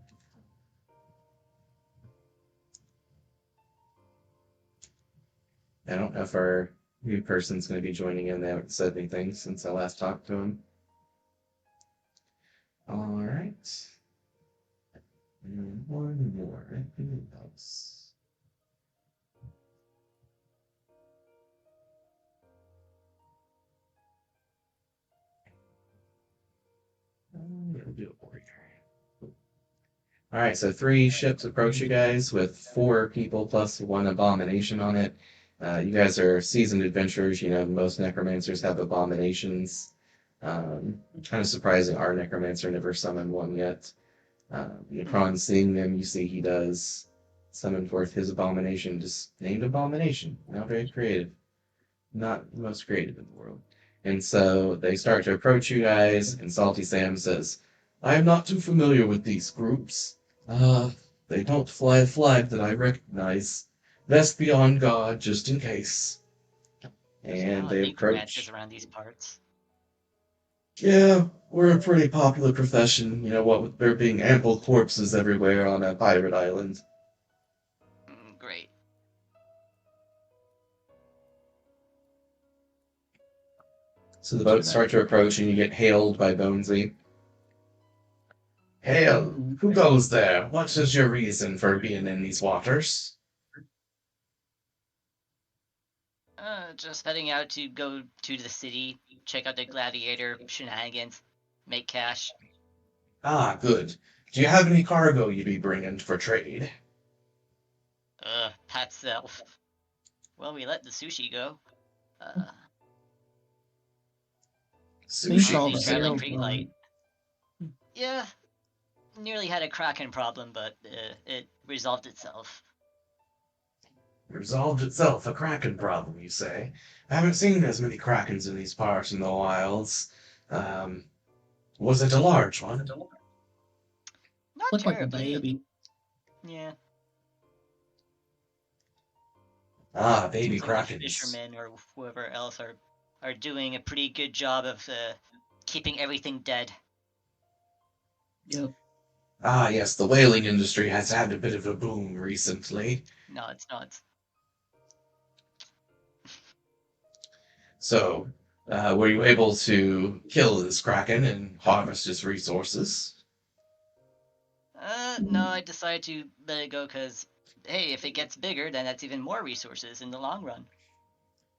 I don't know if our new person's going to be joining in. They haven't said anything since I last talked to him. All right. And one more. Anything else? We'll do a warrior. All right, so 3 ships approach you guys with 4 people plus 1 abomination on it. You guys are seasoned adventurers. You know, most necromancers have abominations. Kind of surprising our necromancer never summoned one yet. Upon seeing them, you see he does summon forth his abomination, just named Abomination. Not very creative. Not the most creative in the world. And so they start to approach you guys, and Salty Sam says, I am not too familiar with these groups. They don't fly a flag that I recognize. Best be on guard, just in case. There's not a And lot of they necromancers approach. around these parts. Yeah, we're a pretty popular profession, you know, what with there being ample corpses everywhere on a pirate island. Great. So the That's boats what start to approach, and you get hailed by Bonesy. Hail! Mhm. Who goes there? What is your reason for being in these waters? Just heading out to go to the city, check out the gladiator shenanigans, make cash. Ah, good. Do you have any cargo you'd be bringing for trade? Pat self. Well, we let the sushi go. Uh, Think Sushi, all Honestly, you the say? traveling sales pretty light. gone. Yeah, nearly had a Kraken problem, but it resolved itself. Resolved itself, a kraken problem, you say? I haven't seen as many krakens in these parts in the wilds. Um, was it a large one? Not Look like a terribly. baby. Yeah, Ah, baby seems like the krakens. fishermen or whoever else are doing a pretty good job of keeping everything dead. Yep. Ah, yes, the whaling industry has had a bit of a boom recently. No, it's not. So, were you able to kill this kraken and harvest its resources? No, I decided to let it go because, hey, if it gets bigger, then that's even more resources in the long run.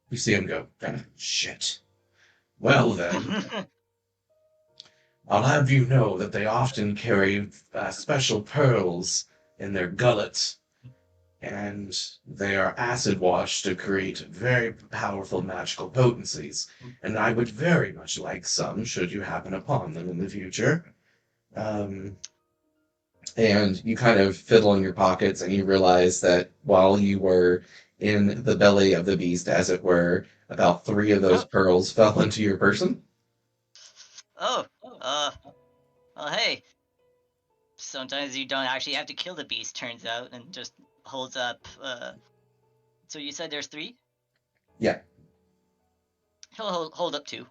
You see him go, "Ah, shit. Well then, I'll have you know that they often carry special pearls in their gullet, and they are acid washed to create very powerful magical potencies. And I would very much like some, should you happen upon them in the future. Um, and you kind of fiddle in your pockets, and you realize that while you were in the belly of the beast, as it were, about 3 of those pearls fell into your person. Oh, uh, well, hey, sometimes you don't actually have to kill the beast, turns out, and just holds up. So you said there's 3? Yeah. He'll hold up 2.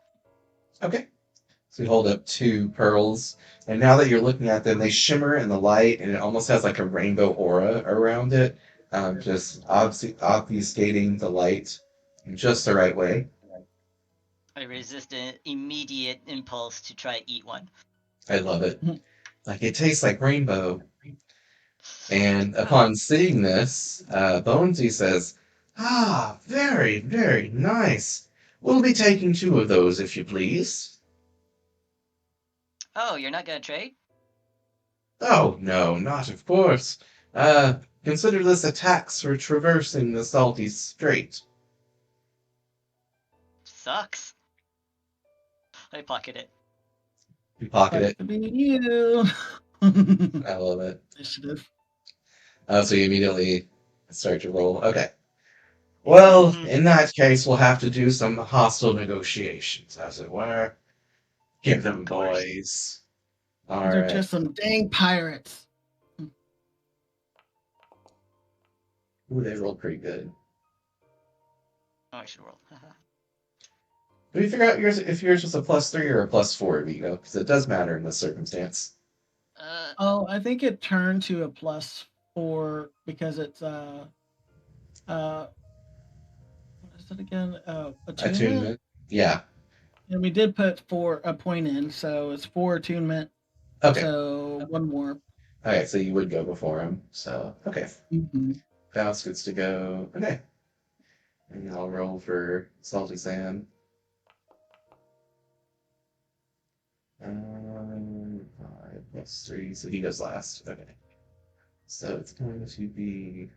Okay. So you hold up 2 pearls, and now that you're looking at them, they shimmer in the light, and it almost has like a rainbow aura around it, just obfuscating the light in just the right way. I resist an immediate impulse to try to eat one. I love it. Like it tastes like rainbow. And Oh, upon seeing this, Bonesy says, Ah, very, very nice. We'll be taking 2 of those, if you please. oh, you're not gonna trade? Oh, no, not of course. Uh, Consider this a tax for traversing the salty strait. Sucks. I pocket it. You pocket Like it. to be you. I love it. Initiative. So you immediately start to roll. Okay. Well, Mhm. in that case, we'll have to do some hostile negotiations, as it were. Give them Of course. boys. All These are right. just some dang pirates. Ooh, they rolled pretty good. Oh, I should roll. Did we figure out if yours was a +3 or a +4, Vigo? Because it does matter in this circumstance. uh, Oh, I think it turned to a +4 because it's uh what is it again? Attunement. Attunement. Yeah. And we did put a point in, so it's 4 attunement. Okay. So one more. Okay, so you would go before him. So, okay. Mm-hmm. Faust gets to go. Okay. And I'll roll for Salty Sam. 5 + 3, so he goes last. Okay. So it's going to be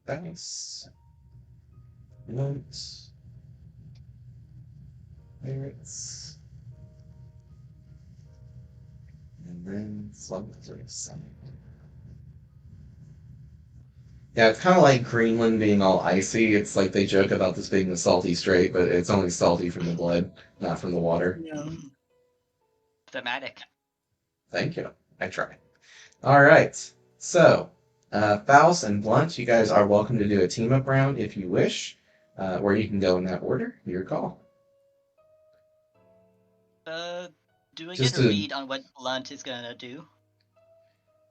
Faust, Note, Pirates, and then Slugger Sam. Yeah, it's kind of like Greenland being all icy. It's like they joke about this being the salty strait, but it's only salty from the blood, not from the water. Yeah. Thematic. Thank you. I try. All right. So, Faust and Blunt, you guys are welcome to do a team up round if you wish, or you can go in that order. Your call. Uh, do I Just get a to read on what Blunt is gonna do?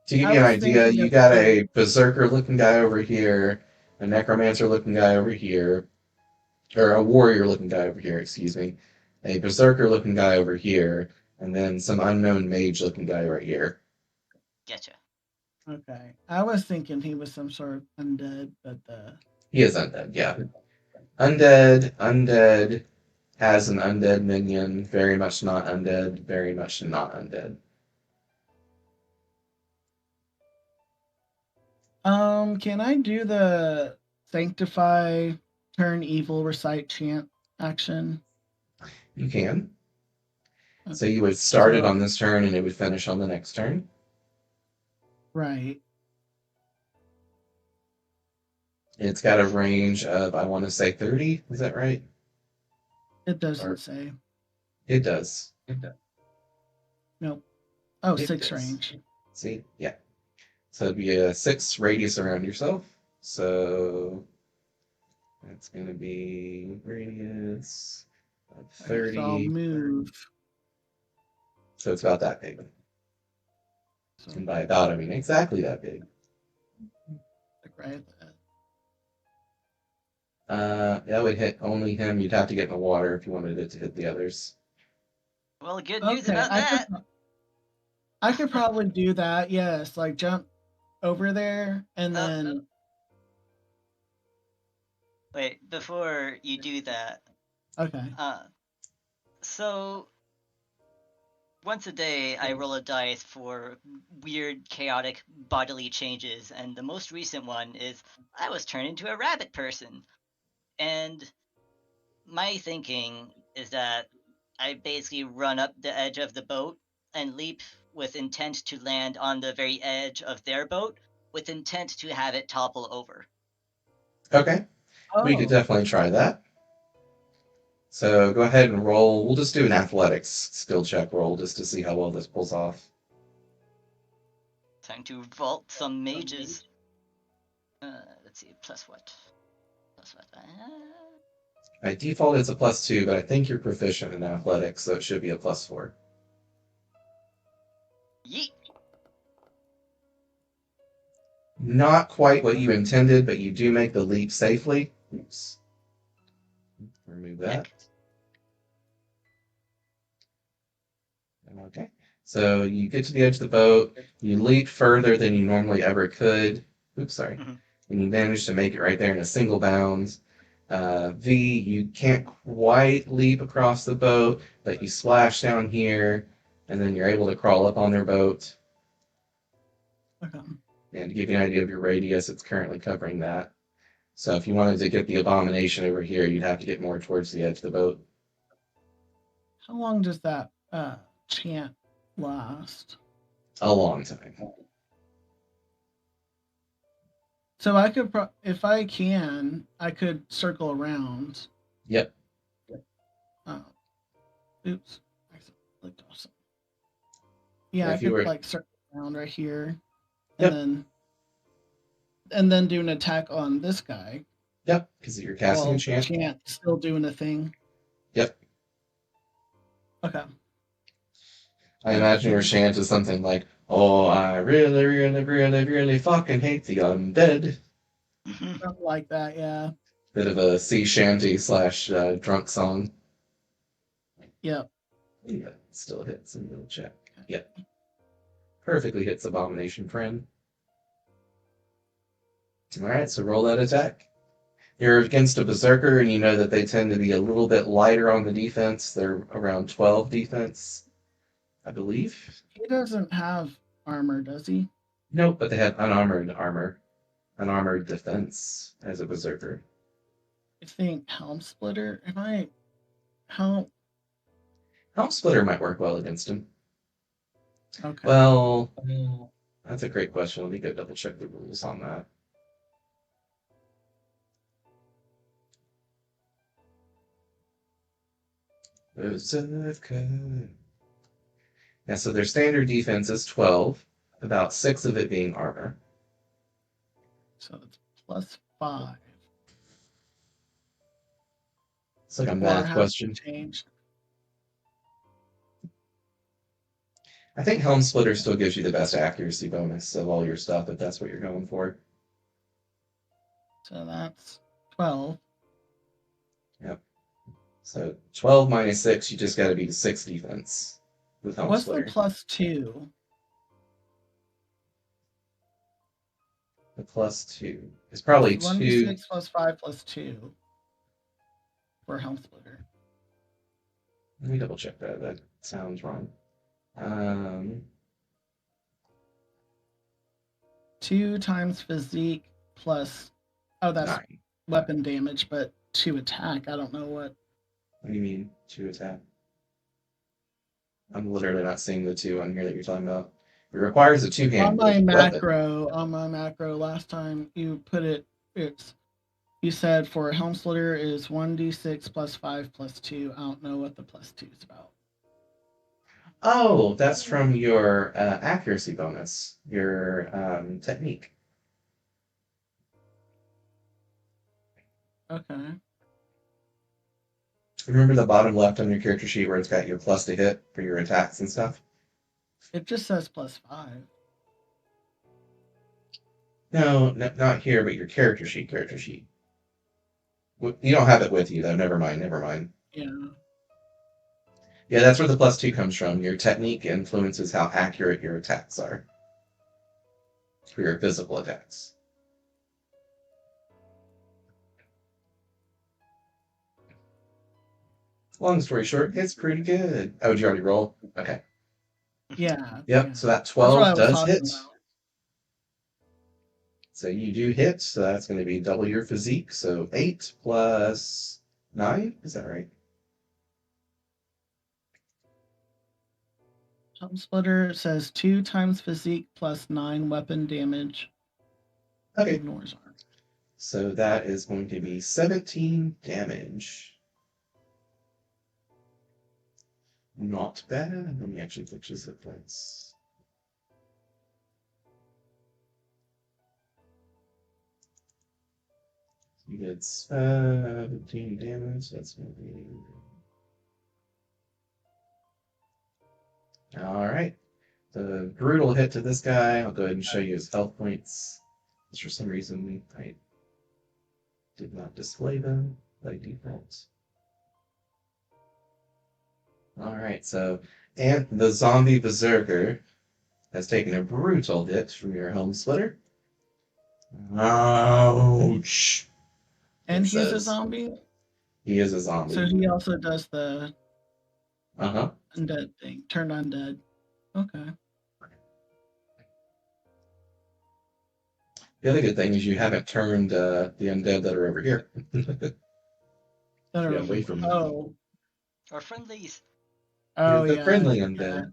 to give I you an was idea, thinking you of got doing. a berserker looking guy over here, a necromancer looking guy over here, or a warrior looking guy over here, excuse me, a berserker looking guy over here, and then some unknown mage looking guy right here. Getcha. Okay. I was thinking he was some sort of undead, but He is undead, yeah. Undead has an undead minion, very much not undead, very much not undead. can I do the sanctify, turn evil, recite chant action? You can. Uh, So you would start it So on this turn and it would finish on the next turn. right. It's got a range of, I want to say 30. Is that right? It doesn't Or say. it does. Nope. Oh, It 6 does. range. See? Yeah. So it'd be a 6 radius around yourself. So that's going to be radius of Okay, so I'll 30. move. So it's about that big. So And by about, I mean exactly that big. like right there. That would hit only him. You'd have to get in the water if you wanted it to hit the others. Well, good news Okay, about that. I could probably do that. Yes, like jump over there and Oh, then wait. Before you do that, okay. uh, so once a day I roll a dice for weird, chaotic bodily changes, and the most recent one is I was turned into a rabbit person. And my thinking is that I basically run up the edge of the boat and leap with intent to land on the very edge of their boat with intent to have it topple over. Okay, we could Oh, definitely try that. So go ahead and roll. We'll just do an athletics skill check roll just to see how well this pulls off. Time to vault some mages. Let's see, plus what? Plus what? By default, it's a +2, but I think you're proficient in athletics, so it should be a +4. Yeet! Not quite what you intended, but you do make the leap safely. Oops. Remove that. Heck. Okay. So you get to the edge of the boat, you leap further than you normally ever could. Oops, sorry. Mhm. And you manage to make it right there in a single bound. V, you can't quite leap across the boat, but you splash down here, and then you're able to crawl up on their boat. okay. And to give you an idea of your radius, it's currently covering that. So if you wanted to get the abomination over here, you'd have to get more towards the edge of the boat. How long does that chant last? A long time. So I could, if I can, I could circle around. Yep. Oh, oops, I clicked off something. Yeah, I If you could were, like circle around right here, yep, and then do an attack on this guy yep, because you're casting a while the chant. chant's still doing a thing. Yep. Okay. I That imagine your seems chant is something like, "Oh, I really, really, really, really fucking hate the undead." something like that. Yeah. Bit of a sea shanty slash drunk song. Yep. Yeah, still hits and we'll check. Yep. Perfectly hits Abomination Friend. Alright, so roll that attack. You're against a Berserker, and you know that they tend to be a little bit lighter on the defense. They're around 12 defense, I believe. He doesn't have armor, does he? Nope, but they have unarmored armor, unarmored defense as a Berserker. I think Helm Splitter. Am I how? Helm Splitter might work well against him. Okay. Well, that's a great question. Let me go double check the rules on that. Berserker. Yeah, so their standard defense is 12, about 6 of it being armor. So it's +5. It's like a Or math has it question. changed? I think Helm Splitter still gives you the best accuracy bonus of all your stuff if that's what you're going for. So that's 12. Yep. So 12 minus 6, you just got to be 6 defense with Helm What's the Splitter. +2? The +2 is It's probably 2. 1d6 +5 +2 for Helm Splitter. Let me double check that. That sounds wrong. Um, 2 times physique plus. Oh, that's 9. weapon damage, but 2 attack. I don't know what. What do you mean 2 attack? I'm literally not seeing the 2 on here that you're talking about. It requires a On two-hand my weapon. macro, last time you put it, it's you said for Helm Splitter is 1d6 +5 +2. I don't know what the +2 is about. Oh, that's from your accuracy bonus, your technique. Okay. Remember the bottom left on your character sheet where it's got your plus to hit for your attacks and stuff? It just says +5. No, not here, but your character sheet. Character sheet. You don't have it with you though. Never mind. Never mind. Yeah. Yeah, that's where the +2 comes from. Your technique influences how accurate your attacks are for your physical attacks. Long story short, it's pretty good. Oh, did you already roll? Okay. Yeah. Yep. So that That's what 12 I was does talking hit. about. So you do hit. So that's going to be double your physique. So 8 plus 9. Is that right? Helm Splitter says 2 times physique plus 9 weapon damage. Okay. Ignores armor. So that is going to be 17 damage. Not bad. Let me actually picture the points. You did 17 damage. That's going to be. Alright. The brutal hit to this guy. I'll go ahead and show you his health points. Because for some reason I did not display them by default. Alright, so and the zombie berserker has taken a brutal hit from your Helm Splitter. Ouch! And It he's a says zombie, he is a so zombie. he also does the Uh-huh. undead thing, turn undead. Okay. The other good thing is you haven't turned the undead that are over here. That are Yeah, away from me. oh, Or friendlies. Oh He's a yeah, I friendly forgot. undead.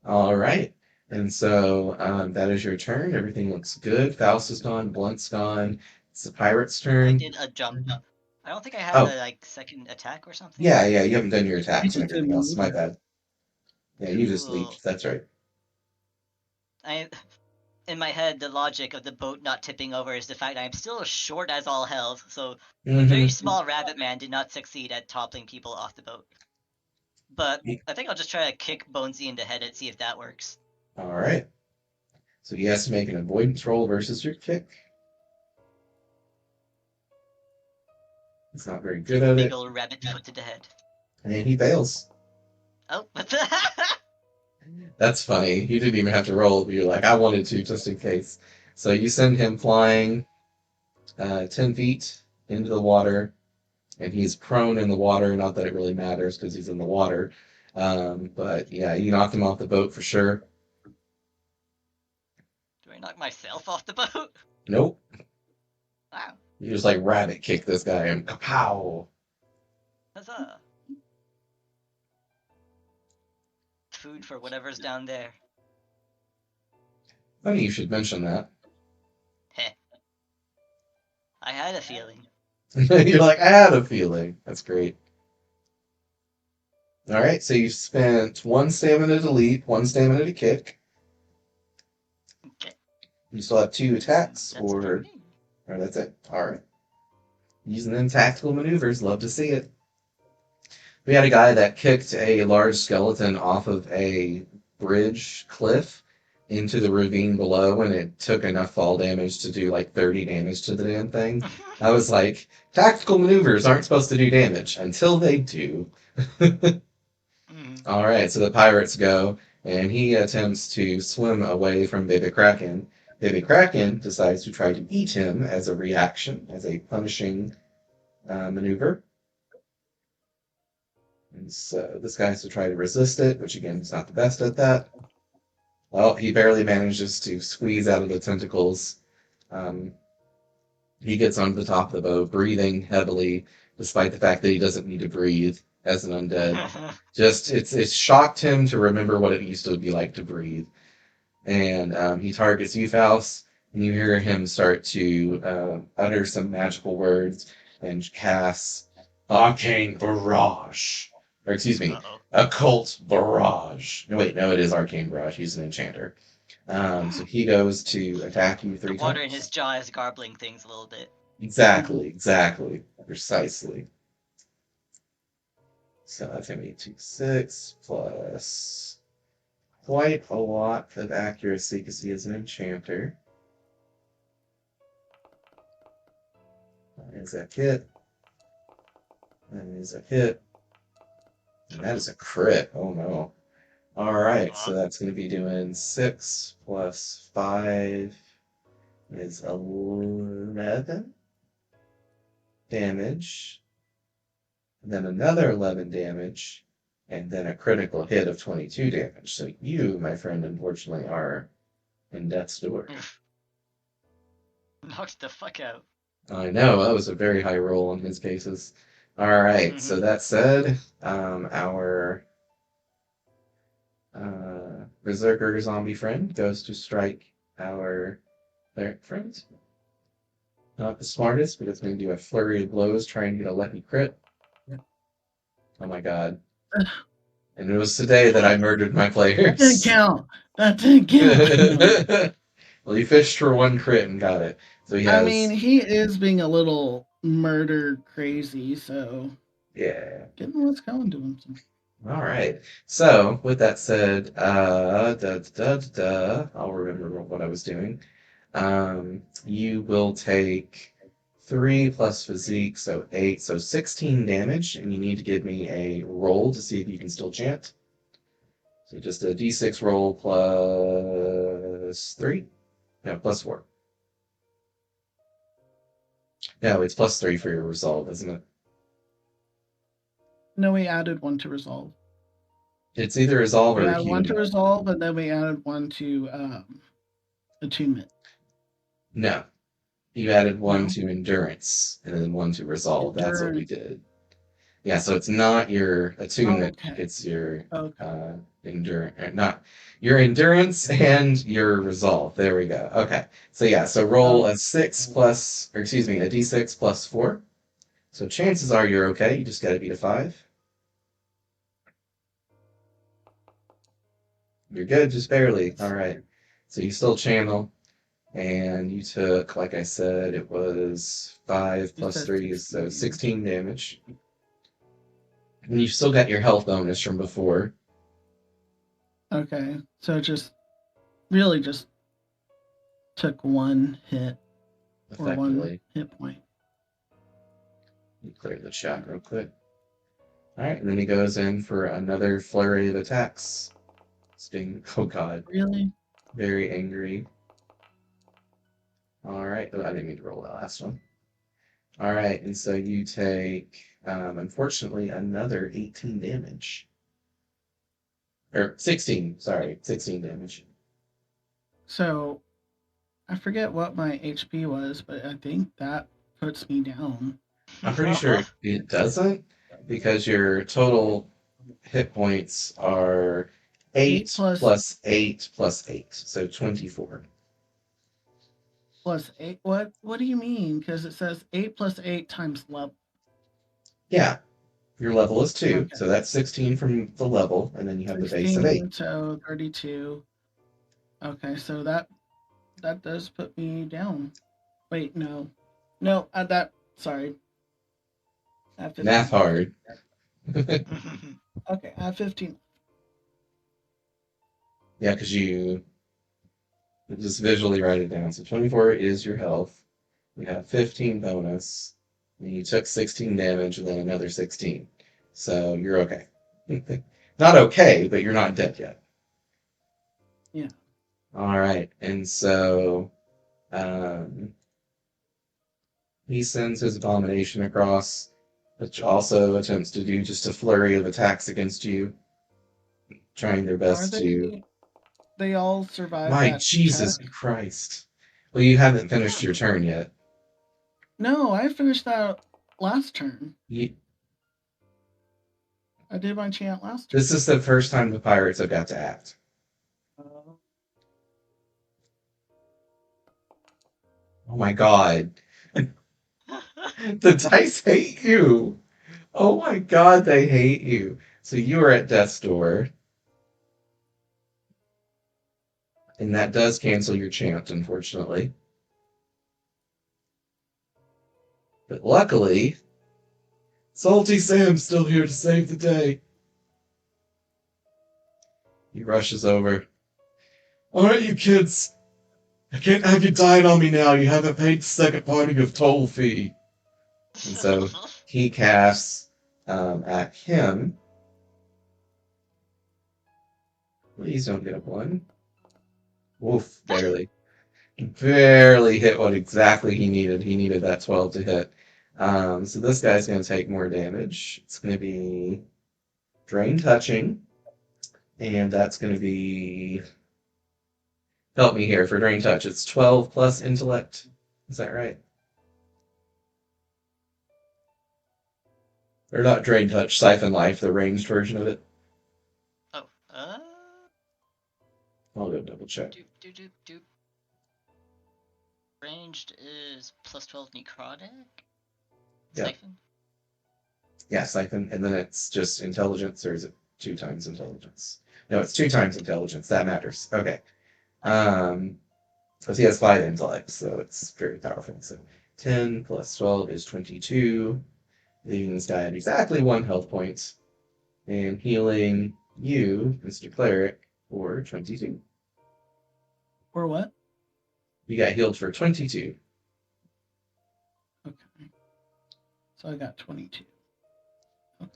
All right. And so that is your turn. Everything looks good. Faust is gone. Blunt's gone. It's the pirate's I turn. did a jump. I don't think I had Oh, a like second attack or something. yeah, yeah. You haven't done your You attacks and just did everything else. My maneuver. bad. Yeah, you just Cool. leaped. That's right. I in my head the logic of the boat not tipping over is the fact that I'm still short as all hell, so a very Mm-hmm. small rabbit man did not succeed at toppling people off the boat. But I think I'll just try to kick Bonesy in the head and see if that works. All right. So he has to make an avoidance roll versus your kick. He's not very good at Big it, old rabbit foot to the head. and he fails. Oh, That's funny. You didn't even have to roll, but you're like, I wanted to just in case. So you send him flying 10 feet into the water, and he's prone in the water. Not that it really matters because he's in the water. But yeah, you knock him off the boat for sure. do I knock myself off the boat? Nope. Wow, You just like rabbit kick this guy and kapow. huzzah! Food for whatever's down there. Funny you should mention that. Heh. I had a feeling. You're like, I had a feeling. That's great. All right, so you've spent one stamina to leap, one stamina to kick. Okay, You still have two attacks, that's it for me. or that's it. All right. Using them tactical maneuvers, love to see it. We had a guy that kicked a large skeleton off of a bridge cliff into the ravine below, and it took enough fall damage to do like 30 damage to the damn thing. I was like, tactical maneuvers aren't supposed to do damage until they do. Mhm. All right, so the pirates go, and he attempts to swim away from Baby Kraken. Baby Kraken decides to try to eat him as a reaction, as a punishing maneuver. And so this guy has to try to resist it, which again is not the best at that. Well, he barely manages to squeeze out of the tentacles. Um, he gets onto the top of the boat, breathing heavily, despite the fact that he doesn't need to breathe as an undead. Just it's shocked him to remember what it used to be like to breathe. And he targets you, Faust, and you hear him start to utter some magical words and cast Arcane Barrage. Or excuse me, Uh-oh. Occult Barrage. No, wait, no, it is Arcane Barrage. He's an enchanter. So he goes to attack you The three water in his times. jaw is garbling things a little bit. Exactly, exactly, precisely. So that's going to be 2, 6 plus quite a lot of accuracy because he is an enchanter. That is a hit. That is a hit. And that is a crit. Oh no. Alright, so that's going to be doing 6 plus 5 is 11 damage. And then another 11 damage. And then a critical hit of 22 damage. So you, my friend, unfortunately are in death's door. Knocked the fuck out. I know, that was a very high roll in his cases. Alright, so that said, our Berserker zombie friend goes to strike our cleric friend. Not the smartest, but it's going to do a flurry of blows trying to get a lucky crit. Oh my god. And it was today that I murdered my That didn't players. count. That didn't count. No. Well, he fished for one crit and got it. So he I mean, has, he is being a little murder crazy, so yeah. getting what's coming to him. All right. So, with that said, I'll remember what I was doing. You will take 3 plus physique, so 8, so 16 damage, and you need to give me a roll to see if you can still chant. So just a d6 roll plus 3? No, plus 4. No, it's plus 3 for your resolve, isn't it? No, we added one to resolve. It's either resolve We or added one to human. resolve, and then we added one to attunement. No. You added one No, to endurance, and then one to resolve. That's what we endurance. did. Yeah, so it's not your attunement, Okay. it's your Okay. endurance, not your endurance and your resolve. There we go. Okay. So yeah, so roll Oh, a 6 plus, or excuse me, a d6 plus 4. So chances are you're okay. You just got to beat a 5. You're good, just barely. All right. So you still channel, and you took, like I said, it was 5 you plus said 3 is so 16. 16 damage. And you've still got your health bonus from before, Okay. So just really just took one hit or one effectively. hit point. You clear the chat real quick. All right, and then he goes in for another flurry of attacks. Sting. Oh God, Really? very angry. All right, oh, I didn't mean to roll that last one. All right, and so you take, unfortunately, another 18 damage. Or 16, sorry, 16 damage. So I forget what my HP was, but I think that puts me down. I'm pretty sure it doesn't because your total hit points are 8 8 plus plus 8 plus 8, so 24. plus 8. What do you mean? Because it says 8 plus 8 times level. Yeah, your level is 2, Okay. so that's 16 from the level, and then you have the base of 8. 16, so 32. Okay, so that does put me down. Wait, no. No, that sorry. I have Math 15 left. hard. Okay, I have 15. Yeah, because you just visually write it down. So 24 is your health. You have 15 bonus. And you took 16 damage and then another 16. So you're okay. Not okay, but you're not dead yet. Yeah. All right. And so um, he sends his abomination across, which also attempts to do just a flurry of attacks against you, trying their Are best to. they all survive My that Jesus check? Christ. Well, you haven't finished Yeah. your turn yet. No, I finished that last turn. You, I did my chant last turn. this is the first time the pirates have got to act. Uh, Oh my God. The dice hate you. Oh my God, they hate you. So you are at death's door, and that does cancel your chant, unfortunately. But luckily, Salty Sam's still here to save the day. He rushes over. All right, you kids. I can't have you dying on me now. You haven't paid the second part of your toll fee. And so he casts at him. Please don't get a one. Oof, barely. Barely hit what exactly he needed. He needed that 12 to hit. So this guy's going to take more damage. It's going to be Drain Touching, and that's going to be. Help me here for Drain Touch. It's 12 plus Intellect. Is that right? Or not Drain Touch, Siphon Life, the ranged version of it. Oh, I'll go double check. doop, doop, doop, doop. Ranged is plus 12 necrotic? Yeah. Siphon? Yeah, Siphon, and then it's just Intelligence, or is it 2 times Intelligence? No, it's 2 times Intelligence. That matters. Okay. Because he has 5 intellect, so it's very powerful. So 10 plus 12 is 22, leaving this guy at exactly 1 health point, and healing you, Mr. Cleric, for 22. or what? You got healed for 22. Okay. So I got 22. Okay.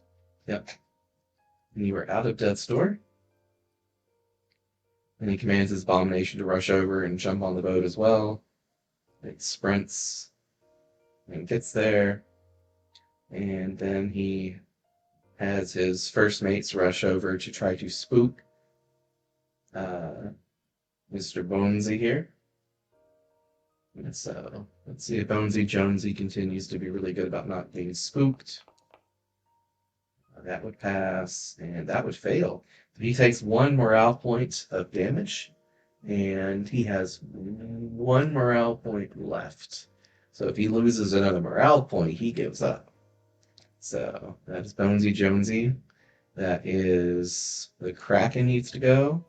Yep. And you are out of death's door. And he commands his abomination to rush over and jump on the boat as well. It sprints and gets there. And then he has his first mates rush over to try to spook uh, Mr. Bonesy here. And so let's see if Bonesy Jonesy continues to be really good about not being spooked. That would pass, and that would fail. He takes 1 morale point of damage, and he has 1 morale point left. So if he loses another morale point, he gives up. So that is Bonesy Jonesy. That is the Kraken needs to go.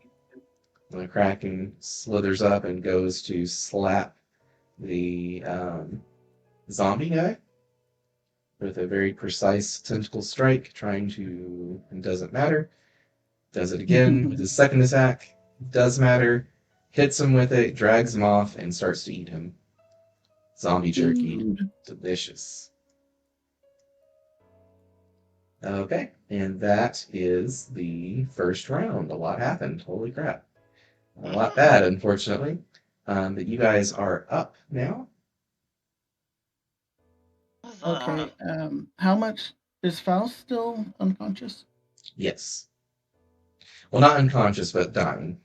The Kraken slithers up and goes to slap the zombie guy with a very precise tentacle strike, trying to, it doesn't matter. Does it again with his second attack, does matter. Hits him with it, drags him off, and starts to eat him. Zombie jerky. Food. Delicious. Okay, and that is the first round. A lot happened. Holy crap. A lot bad, unfortunately. But you guys are up now. Okay. How much is Faust still unconscious? Yes. Well, not unconscious, but dying.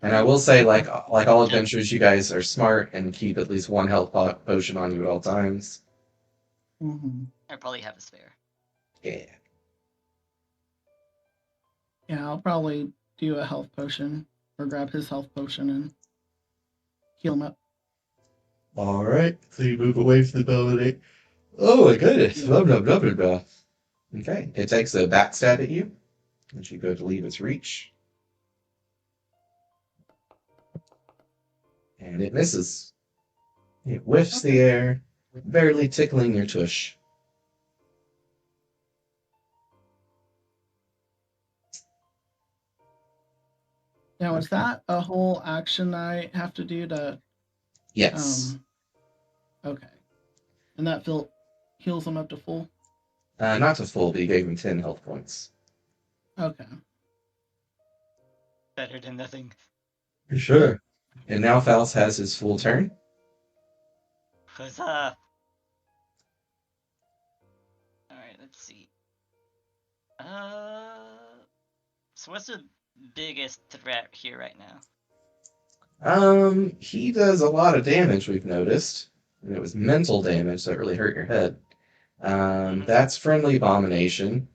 And I Dying. will say, Okay. like all adventurers, you guys are smart and keep at least one health potion on you at all times. Mm-hmm. I probably have a spare. Yeah. Yeah, I'll probably do a health potion or grab his health potion and heal him up. All right. So you move away from the building. Oh my goodness. Yeah. Blah, blah, blah, blah, blah. Okay. It takes a backstab at you as you go to leave its reach. And it misses. It whiffs the Okay. air, barely tickling your tush. Now, is that a whole action I have to do to Yes. um? Okay, and that heals him up to full. Not to full, but you gave him 10 health points. Okay. Better than nothing. For sure. And now Faust has his full turn. Huzzah! Alright, let's see. So what's the biggest threat here right now? He does a lot of damage, we've noticed. And it was mental damage that really hurt your head. That's Friendly Abomination.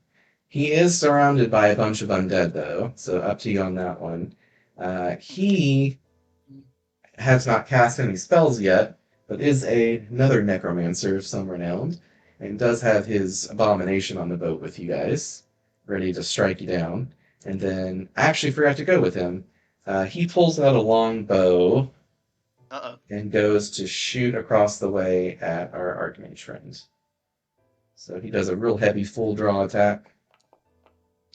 He is surrounded by a bunch of undead, though, so up to you on that one. He has not cast any spells yet, but is another necromancer of some renown, and does have his abomination on the boat with you guys, ready to strike you down. And then I actually forgot to go with him. He pulls out a long bow Uh-oh. and goes to shoot across the way at our Archmage friend. So he does a real heavy full draw attack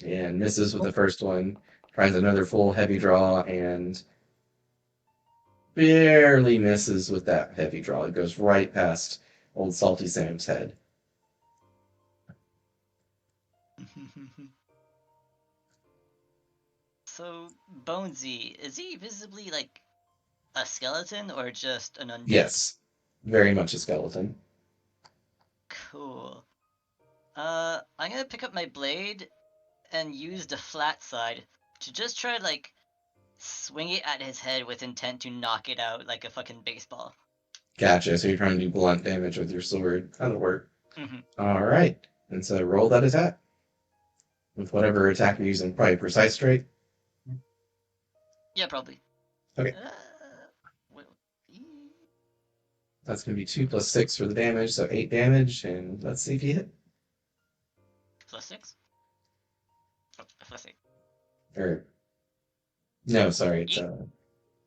and misses with the first one. Tries another full heavy draw and barely misses with that heavy draw. It goes right past old Salty Sam's head. So, Bonesy, is he visibly like a skeleton or just an undead? Yes, very much a skeleton. Cool. I'm gonna pick up my blade and use the flat side to just try to like swing it at his head with intent to knock it out like a fucking baseball. Gotcha. So you're trying to do blunt damage with your sword. That'll work. Mm-hmm. All right. And so roll that attack with whatever attack you're using. Probably precise straight. Yeah, probably. Okay. Well, That's going to be 2 plus 6 for the damage, so 8 damage. And let's see if you hit. +6? Oh, +8. Or, no, sorry. It's,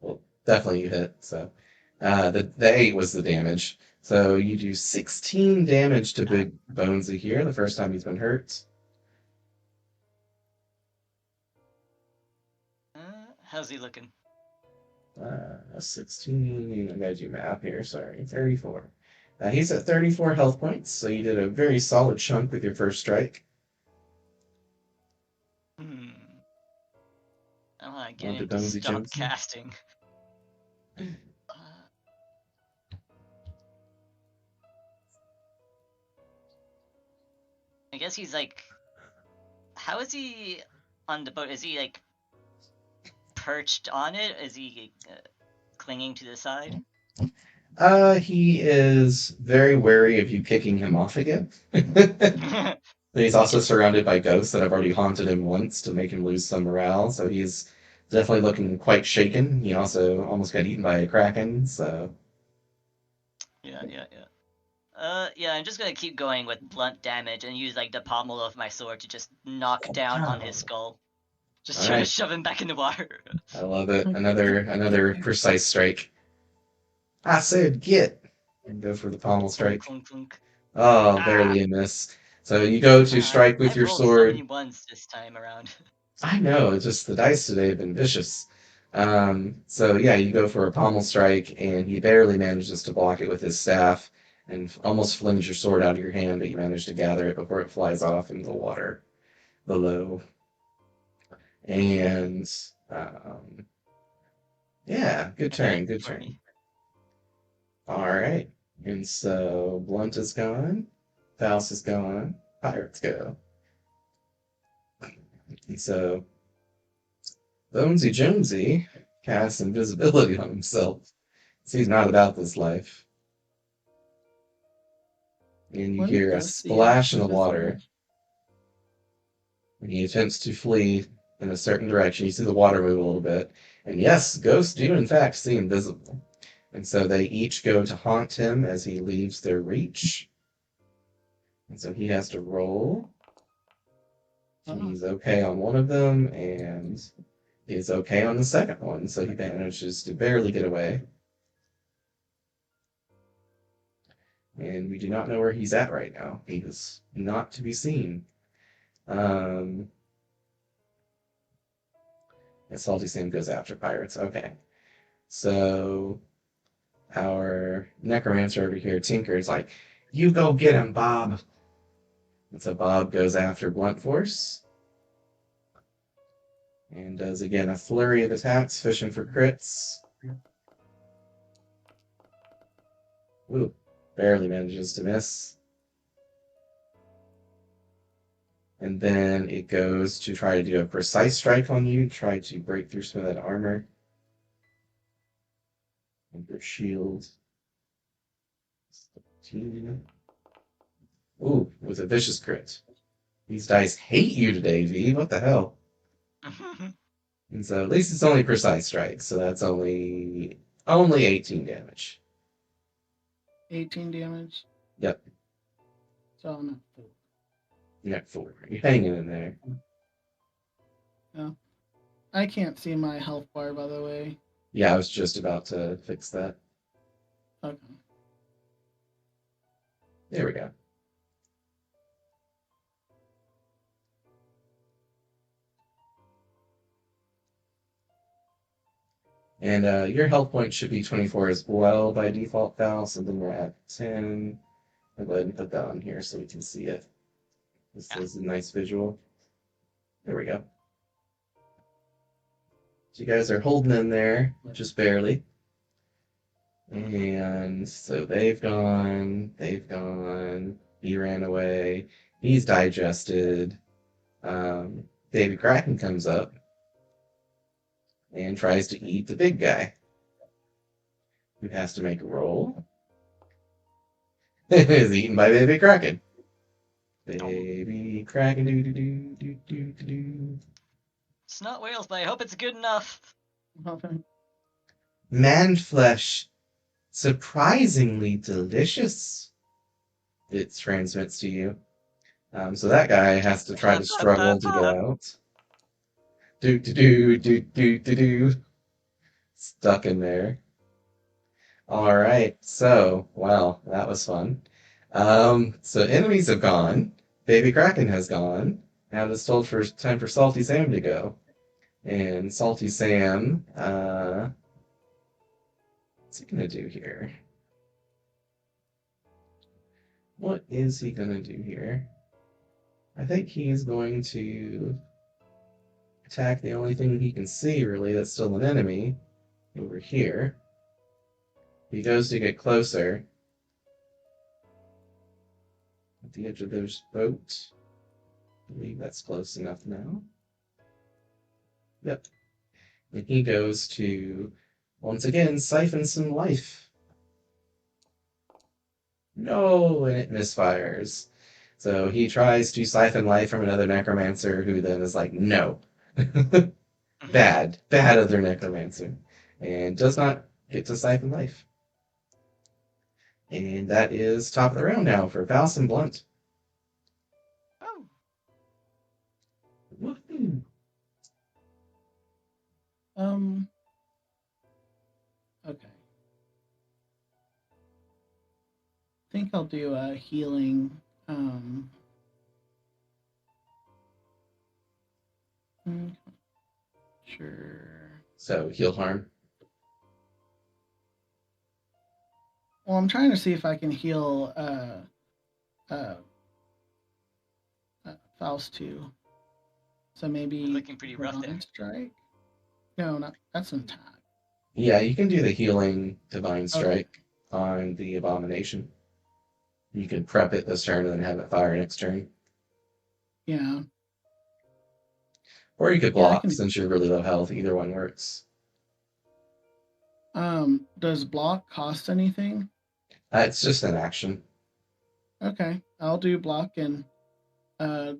well, definitely you hit. So the 8 was the damage. So you do 16 damage to Big Bonesy here the first time he's been hurt. How's he looking? 16, I gotta do math here, sorry, 34. He's at 34 health points, so you did a very solid chunk with your first strike. I want to get On to him to Bonesy stop Jonesy. casting. I guess he's like... How is he on the boat? Is he like perched on it? Is he clinging to the side? He is very wary of you kicking him off again. But he's also surrounded by ghosts that have already haunted him once to make him lose some morale, so he's definitely looking quite shaken. He also almost got eaten by a kraken, so Yeah. Yeah, I'm just gonna keep going with blunt damage and use like the pommel of my sword to just knock down on his wow. skull. Just All try to right, shove him back in the water. I love it. Another precise strike. I said get and go for the pommel Clunk, strike. clunk, clunk. Oh, Ah, barely a miss. So you go to strike with I've your rolled so many sword. ones this time around. I know, it's just the dice today have been vicious. So yeah, you go for a pommel strike, and he barely manages to block it with his staff, and almost flings your sword out of your hand, but you manage to gather it before it flies off into the water below. And um, yeah, good And then turn, good for me. turn. All right, and so Blunt is gone, Faust is gone, Pirates go. And so Bonesy Jonesy casts invisibility on himself. So he's not about this life. And you When hear a does he splash in the invisible? water, and he attempts to flee in a certain direction. You see the water move a little bit. And yes, ghosts do in fact see invisible. And so they each go to haunt him as he leaves their reach. And so he has to roll. Oh, He's okay on one of them, and he's okay on the second one. So he manages to barely get away. And we do not know where he's at right now. He is not to be seen. Um, and Salty Sam goes after pirates. Okay. So our necromancer over here, Tinker, is like, you go get him, Bob. And so Bob goes after Blunt Force and does again a flurry of attacks, fishing for crits. Ooh, barely manages to miss. And then it goes to try to do a precise strike on you, try to break through some of that armor and your shield. 13. Ooh, with a vicious crit. These dice hate you today, V. What the hell? And so at least it's only precise strike, so that's only 18 damage. 18 damage. Yep, So I'm at 4. you're at 4. You're hanging in there. No, I can't see my health bar, by the way. Yeah, I was just about to fix that. Okay. There we go. And your health point should be 24 as well by default, Val, so then we're at 10. I'll go ahead and put that on here so we can see it. This Yeah. is a nice visual. There we go. So you guys are holding in there, just barely. And so they've gone, he ran away, he's digested. Baby Kraken comes up and tries to eat the big guy, who has to make a roll. Is eaten by Baby Kraken. Baby Kraken, doo doo doo doo doo doo doo. It's not whales, but I hope it's good enough. Man flesh, surprisingly delicious, it transmits to you. So that guy has to try to struggle to get out. Do do do do do do do. Stuck in there. All right. So, wow, that was fun. So enemies have gone. Baby Kraken has gone. Now it's told for time for Salty Sam to go. And Salty Sam, what's he gonna do here? What is he gonna do here? I think he's going to attack the only thing he can see, really, that's still an enemy over here. He goes to get closer at the edge of their boat. I believe that's close enough now. Yep. And he goes to, once again, siphon some life. No, and it misfires. So he tries to siphon life from another necromancer, who then is like, no. Bad other necromancer. And does not get to siphon life. And that is top of the round now for Faust and Blunt. Oh, Woohoo. Um. Okay. I think I'll do a healing. mm, Sure. So heal harm. Well, I'm trying to see if I can heal uh, Faust too. So you're maybe looking pretty rough there. Divine Strike? No, not that's an attack. Yeah, you can do the healing divine Okay. strike on the abomination. You could prep it this turn and then have it fire next turn. Yeah. Or you could Yeah, I block can. since you're really low health. Either one works. Does block cost anything? It's just an action. Okay, I'll do block and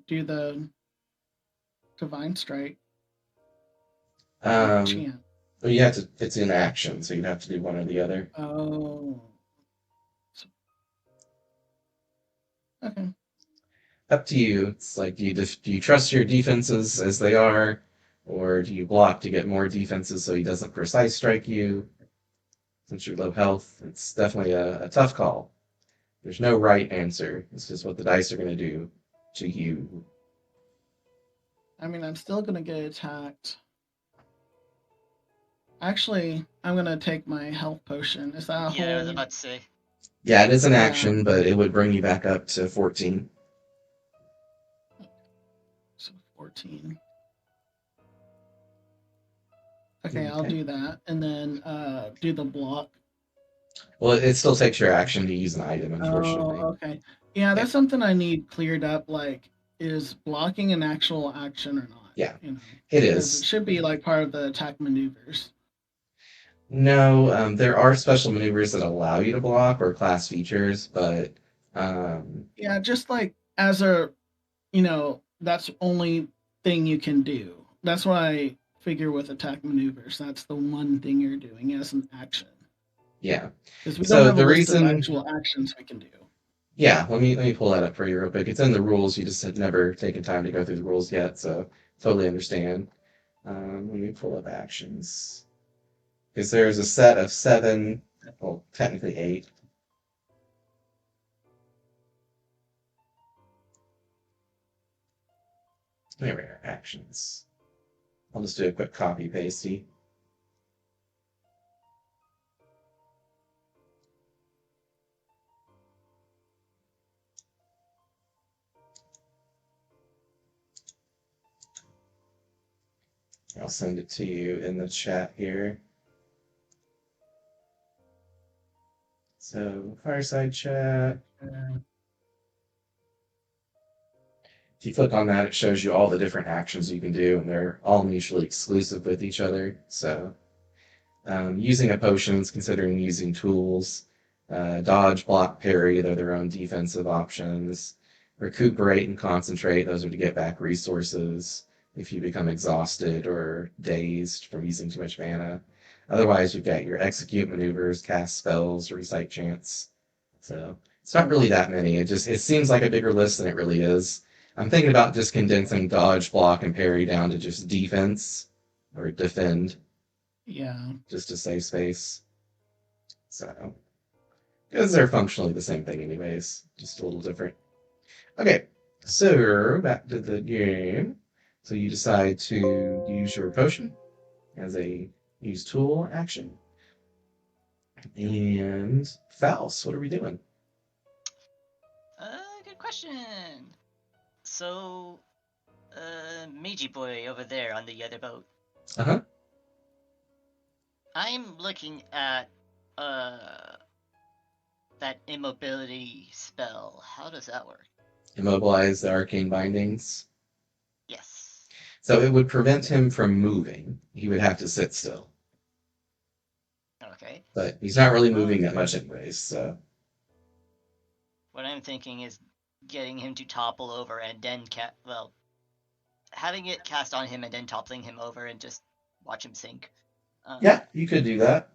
do the Divine Strike with Um, chant. but you have to. It's in action, so you'd have to do one or the other. Oh. Okay. Up to you. It's like do you trust your defenses as they are, or do you block to get more defenses so he doesn't precise strike you? Since you're low health, it's definitely a tough call. There's no right answer. It's just what the dice are going to do to you. I mean, I'm still gonna get attacked. Actually, I'm gonna take my health potion. Is that a Yeah, I was whole? about to say. Yeah, it is an Yeah. action, but it would bring you back up to 14. So 14. Okay, I'll Okay. do that, and then do the block. Well, it still takes your action to use an item, unfortunately. Oh, okay. Yeah, Yeah, that's something I need cleared up. Like, is blocking an actual action or not? yeah, You know, it because it is. should be like part of the attack maneuvers. No, there are special maneuvers that allow you to block or class features, but um, Yeah, just like as a, that's only thing you can do. That's what I figure with attack maneuvers. That's the one thing you're doing as an action. yeah. Because we don't So have a the list of reason, actual actions we can do. yeah, let me pull that up for you real quick. It's in the rules. You just had never taken time to go through the rules yet, so totally understand. Let me pull up actions because there's a set of seven, well, technically eight. There we are, actions. I'll just do a quick copy pasty. I'll send it to you in the chat here. So, fireside chat. If you click on that, it shows you all the different actions you can do, and they're all mutually exclusive with each other. So, using a potion is considering using tools. Dodge, block, parry, they're their own defensive options. Recuperate and concentrate, those are to get back resources if you become exhausted or dazed from using too much mana. Otherwise, you've got your execute maneuvers, cast spells, recite chants. So it's not really that many. It seems like a bigger list than it really is. I'm thinking about just condensing dodge, block, and parry down to just defense or defend, Yeah. just to save space. So, because they're functionally the same thing anyways, just a little different. Okay, so back to the game. So you decide to use your potion as a use tool action. And Faust, what are we doing? Good question. So, Meiji boy over there on the other boat. Uh-huh. I'm looking at that immobility spell. How does that work? Immobilize the arcane bindings. Yes. So it would prevent him from moving. He would have to sit still. Okay. But he's not really Well, moving that much anyways, so what I'm thinking is getting him to topple over and then having it cast on him and then toppling him over and just watch him sink. Yeah, you could do that.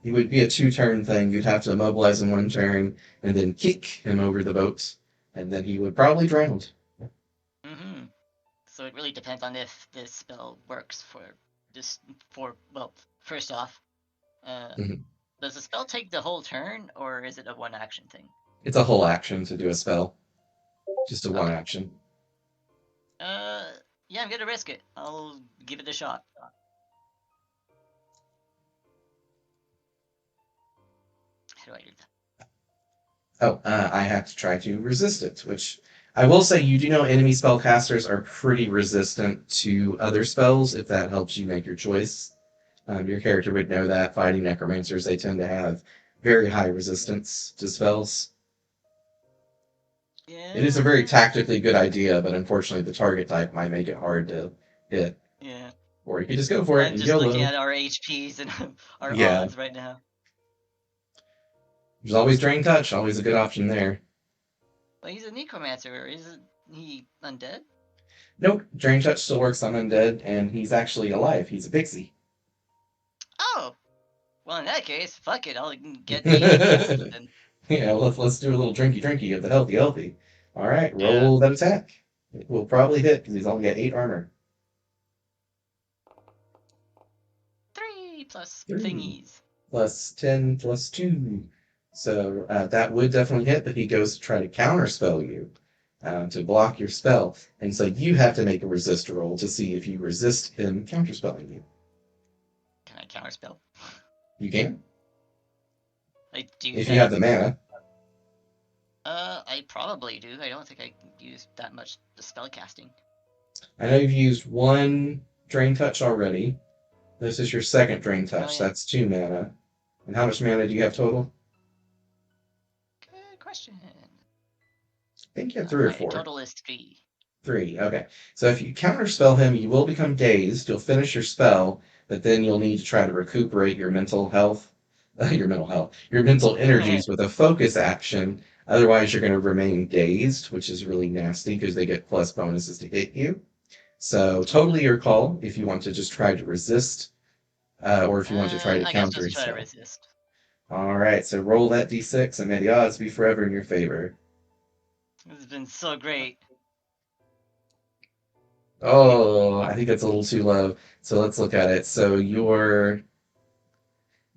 It would be a two-turn thing. You'd have to immobilize him one turn and then kick him over the boat, and then he would probably drown. Mm-hmm. So it really depends on if this spell works for this. First off, uh, Mhm. does the spell take the whole turn or is it a one action thing? It's a whole action to do a spell, just a one Okay. action. Yeah, I'm gonna risk it. I'll give it a shot. How do I do that? Oh, I have to try to resist it, which I will say you do know enemy spellcasters are pretty resistant to other spells, if that helps you make your choice. Your character would know that fighting necromancers, they tend to have very high resistance to spells. It is a very Yeah. tactically good idea, but unfortunately the target type might make it hard to hit. Yeah. Or you could just go for it I'm and just looking YOLO. at our HPs and our Yeah, odds right now. there's always Drain Touch, always a good option there. But he's a necromancer. Isn't he undead? Nope, Drain Touch still works on undead, and he's actually alive. He's a pixie. Oh, well, in that case, fuck it. I'll get the HP boost then. Yeah, let's do a little drinky of the healthy. All right, Yeah. roll that attack. It will probably hit because he's only got 8 armor. 3 plus 3 thingies. plus 10 plus 2. So that would definitely hit, but he goes to try to counterspell you to block your spell. And so you have to make a resist roll to see if you resist him counterspelling you. Can I counterspell? You can, I do if you have that. the mana. I probably do. I don't think I use that much spell casting. I know you've used one Drain Touch already. This is your second Drain Oh Touch. yeah. That's 2 mana. And how much mana do you have total? Good question. I think you have 3 or My 4. total is 3. 3, okay. So if you counterspell him, you will become dazed. You'll finish your spell, but then you'll need to try to recuperate your mental health, your mental energies with a focus action. Otherwise, you're going to remain dazed, which is really nasty because they get plus bonuses to hit you. So totally your call if you want to just try to resist, or if you want to try to I guess counter just his try to spell. resist. All right, so roll that d6 and may the odds be forever in your favor. This has been so great. Oh, I think that's a little too low. So let's look at it. So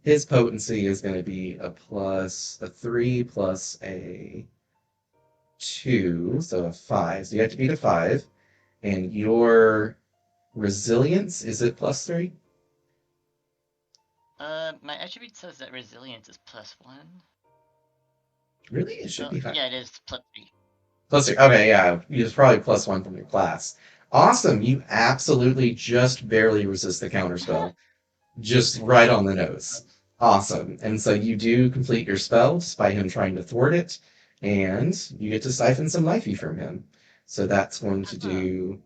his potency is going to be a 3 plus a 2, so a 5. So you have to beat a 5. And your resilience, is it +3? My attribute says that resilience is +1. Really? It should be 5. Yeah, it is +3. +3. Okay, yeah. It's probably +1 from your class. Awesome. You absolutely just barely resist the counterspell. Just right on the nose. Awesome. And so you do complete your spell despite him trying to thwart it, and you get to siphon some lifey from him. So that's going to do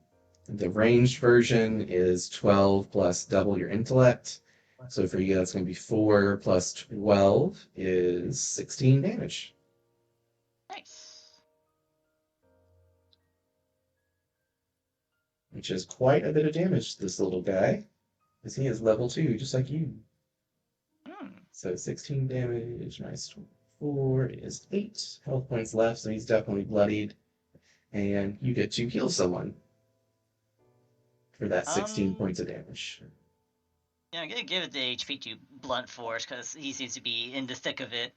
the ranged version is 12 plus double your intellect. So for you, that's going to be 4 plus 12 is 16 damage. Nice. Which is quite a bit of damage to this little guy, because he is level 2, just like you. So 16 damage minus 4 is 8 health points left, so he's definitely bloodied. And you get to heal someone for that 16 points of damage. Yeah, I'm gonna give it the HP to Blunt Force because he seems to be in the thick of it.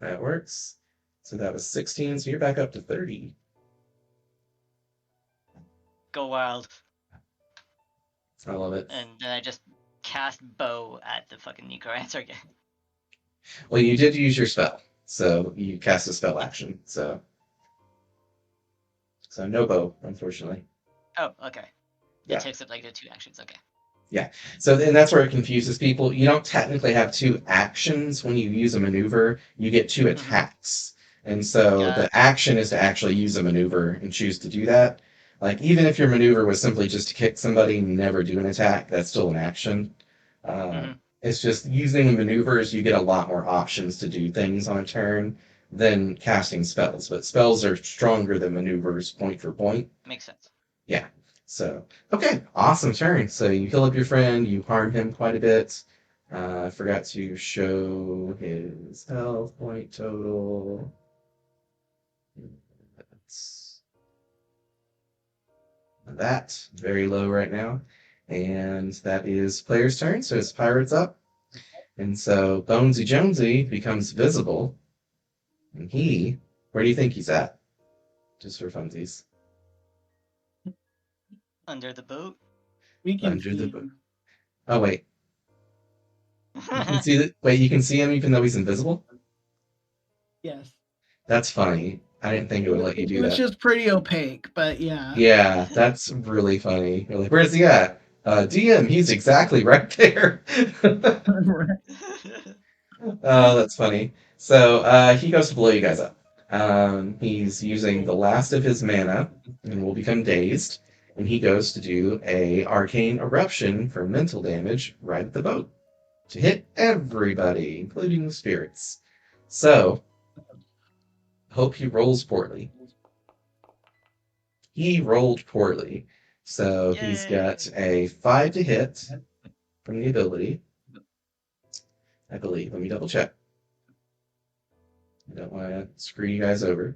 That works. So that was 16, so you're back up to 30. Go wild. I love it. And then I just cast Bow at the fucking Necromancer again. Well, you did use your spell, so you cast a spell action. So no bow, unfortunately. Oh, okay. Yeah. It takes up like the 2 actions, okay. Yeah. So and that's where it confuses people. You don't technically have 2 actions when you use a maneuver. You get 2 attacks. And so the action is to actually use a maneuver and choose to do that. Like even if your maneuver was simply just to kick somebody and never do an attack, that's still an action. It's just using the maneuvers, you get a lot more options to do things on a turn. than casting spells, but spells are stronger than maneuvers point for point. Makes sense. Yeah. So, okay, awesome turn. So you heal up your friend, you harm him quite a bit. I forgot to show his health point total. That's that. Very low right now. And that is player's turn, so his pirate's up. And so Bonesy Jonesy becomes visible. And where do you think he's at? Just for funsies. Under the boat. We can Under the see boat. him. Oh, wait. You can see that? Wait, you can see him even though he's invisible? Yes. That's funny. I didn't think it would let you do It was that. just pretty opaque, but yeah. Yeah, that's really funny. You're like, where's he at? DM, he's exactly right there. Right. Oh, that's funny. So he goes to blow you guys up. He's using the last of his mana and will become dazed. And he goes to do a arcane eruption for mental damage right at the boat to hit everybody, including the spirits. So hope he rolls poorly. He rolled poorly. So he's got Yay! a 5 to hit from the ability, I believe. Let me double check. I don't want to screw you guys over.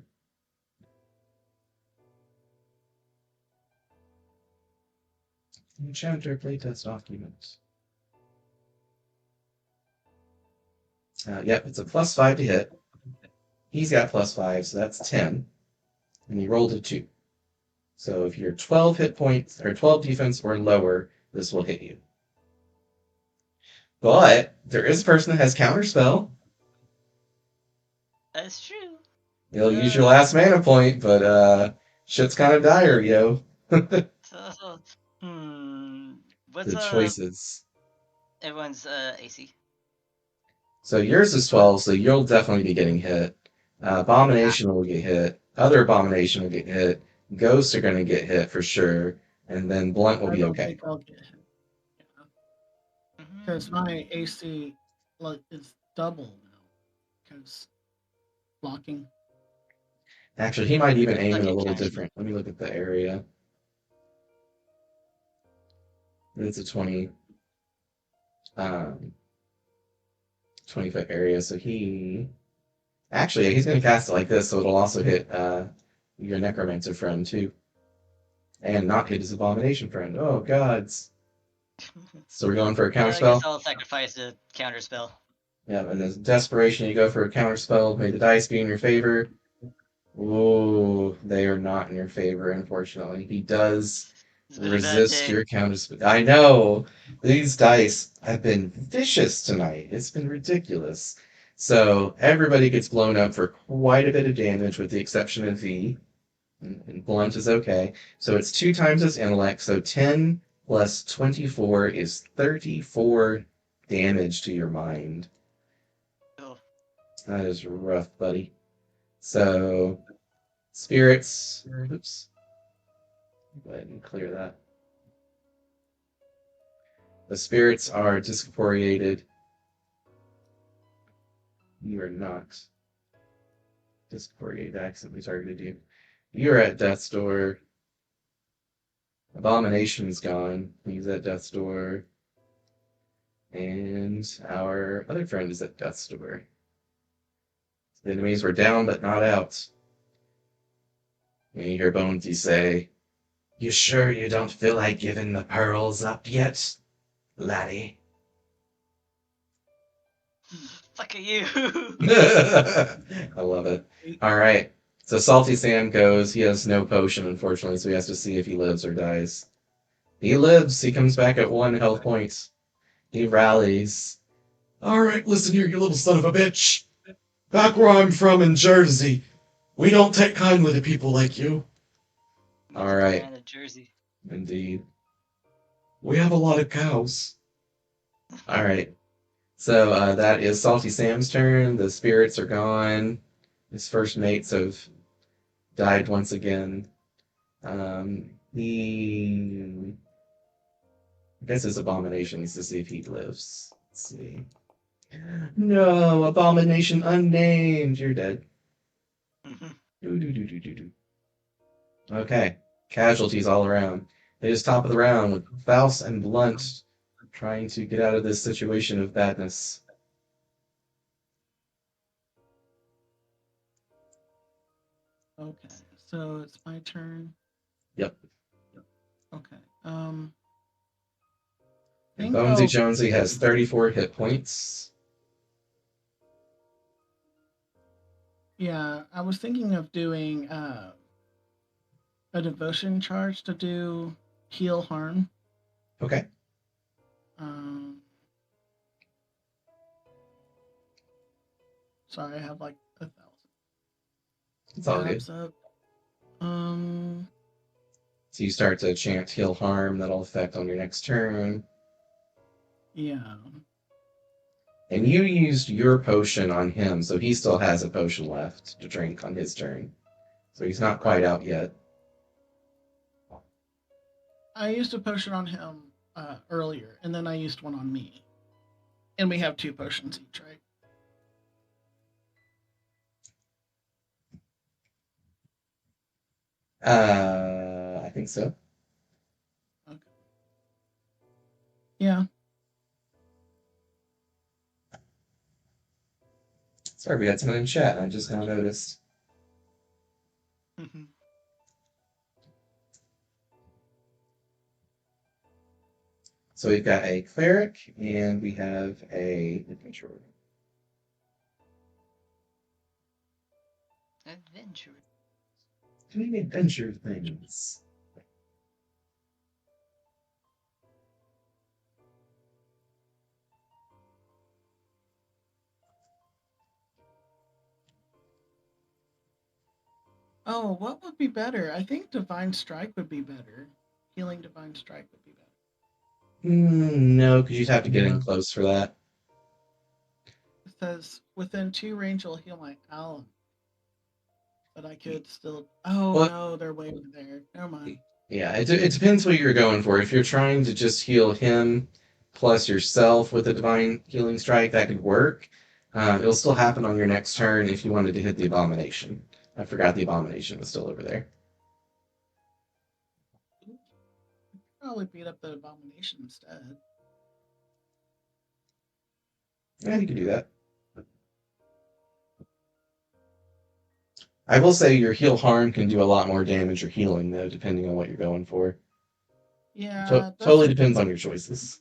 Enchanter playtest document. Yep, it's a +5 to hit. He's got +5, so that's 10. And he rolled a 2. So if you're 12 hit points, or 12 defense or lower, this will hit you. But there is a person that has counterspell. That's true. You'll use your last mana point, but shit's kind of dire, yo. So, what's The choices. everyone's AC? So yours is 12, so you'll definitely be getting hit. Abomination will get hit. Other Abomination will get hit. Ghosts are going to get hit for sure. And then Blunt will I be don't okay. think I'll get hit. Because my AC is double now. Because blocking. Actually, he might even aim it a Okay, little counter. different. Let me look at the area. It's a 20, 20-foot area, so actually, he's going to cast it like this, so it'll also hit your Necromancer friend, too. And not hit his Abomination friend. Oh, gods. So we're going for a I guess counterspell? I'll sacrifice the counter spell. Yeah, and as desperation, you go for a counterspell. May the dice be in your favor. Ooh, they are not in your favor, unfortunately. He does It's been a bad resist day. your counterspell. I know! These dice have been vicious tonight. It's been ridiculous. So everybody gets blown up for quite a bit of damage, with the exception of V. And Blunt is okay. So it's 2 times his intellect, so 10 plus 24 is 34 damage to your mind. Oh, That is rough, buddy. So, spirits. Oops. Go ahead and clear that. The spirits are discorporeated. You are not discorporeated. I accidentally targeted you. You're at death's door. Abomination's gone. He's at death's door. And our other friend is at death's door. The enemies were down but not out. And you hear Bonesy say, "You sure you don't feel like giving the pearls up yet, laddie?" fuck you! I love it. All right. So Salty Sam goes. He has no potion, unfortunately, so he has to see if he lives or dies. He lives. He comes back at 1 health point. He rallies. All right, listen here, you little son of a bitch. Back where I'm from in Jersey, we don't take kindly to people like you. All right. Man of Jersey. Indeed. We have a lot of cows. All right. So that is Salty Sam's turn. The spirits are gone. His first mates have died once again. He I guess his abomination is to see if he lives. Let's see. No, abomination unnamed. You're dead. Do. Okay, casualties all around. It is top of the round with Faust and Blunt trying to get out of this situation of badness. Okay, so it's my turn. Yep. Okay. And Think Bonesy I'll Jonesy has 34 hit points. yeah. I was thinking of doing a devotion charge to do heal harm. Okay. Um, sorry, I have like 1,000 It's all good. tabs up. Um, So you start to chant heal harm, that'll affect on your next turn. yeah. And you used your potion on him, so he still has a potion left to drink on his turn. So he's not quite out yet. I used a potion on him earlier, and then I used one on me. And we have 2 potions each, right? I think so. Okay. Yeah. Sorry, we had someone in chat, and I just now noticed. So we've got a cleric, and we have a adventurer. Adventure. Doing adventure things. Oh, what would be better? I think Divine Strike would be better. Healing Divine Strike would be better. No, because you'd have to get in close for that. It says within 2 range will heal my ally. But I could still. Oh Well, no, they're way over there. Never mind. yeah, it depends what you're going for. If you're trying to just heal him plus yourself with a divine healing strike, that could work. It'll still happen on your next turn if you wanted to hit the abomination. I forgot the abomination was still over there. Probably beat up the abomination instead. Yeah, you can do that. I will say your heal harm can do a lot more damage or healing though, depending on what you're going for. Yeah, Totally that's. depends on your choices.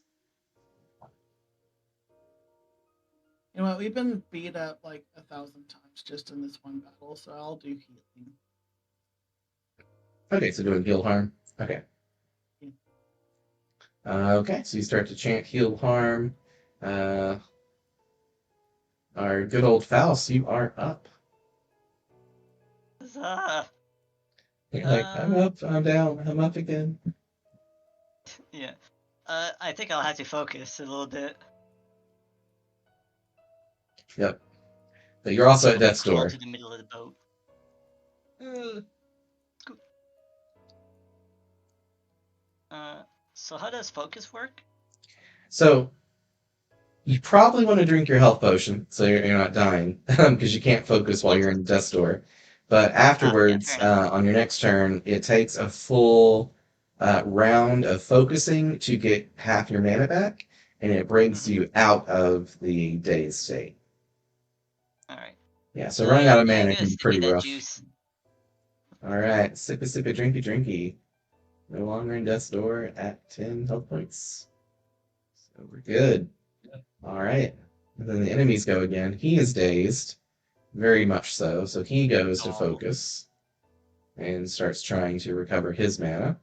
You know what? We've been beat up like 1,000 times just in this one battle, so I'll do healing. Okay, so doing heal harm. Okay. Yeah. Okay, so you start to chant heal harm. Uh, our good old Faust, you are up. Huzzah! You're like, I'm up, I'm down, I'm up again. Yeah. I think I'll have to focus a little bit. Yep. But you're also at I'll death's crawl door. to the middle of the boat. Cool. So how does focus work? So you probably want to drink your health potion so you're not dying because you can't focus while you're in death's door. But Yeah, fair afterwards, enough. on your next turn, it takes a full round of focusing to get half your mana back, and it brings Mm-hmm. you out of the dazed state. All right. Yeah, so running out of Yeah, mana give can us be pretty that rough. juice. All right, sippy, sippy, drinky, drinky. No longer in death's door at 10 health points. So we're good. All right. And then the enemies go again. He is dazed, very much so. So he goes to Oh. focus and starts trying to recover his mana.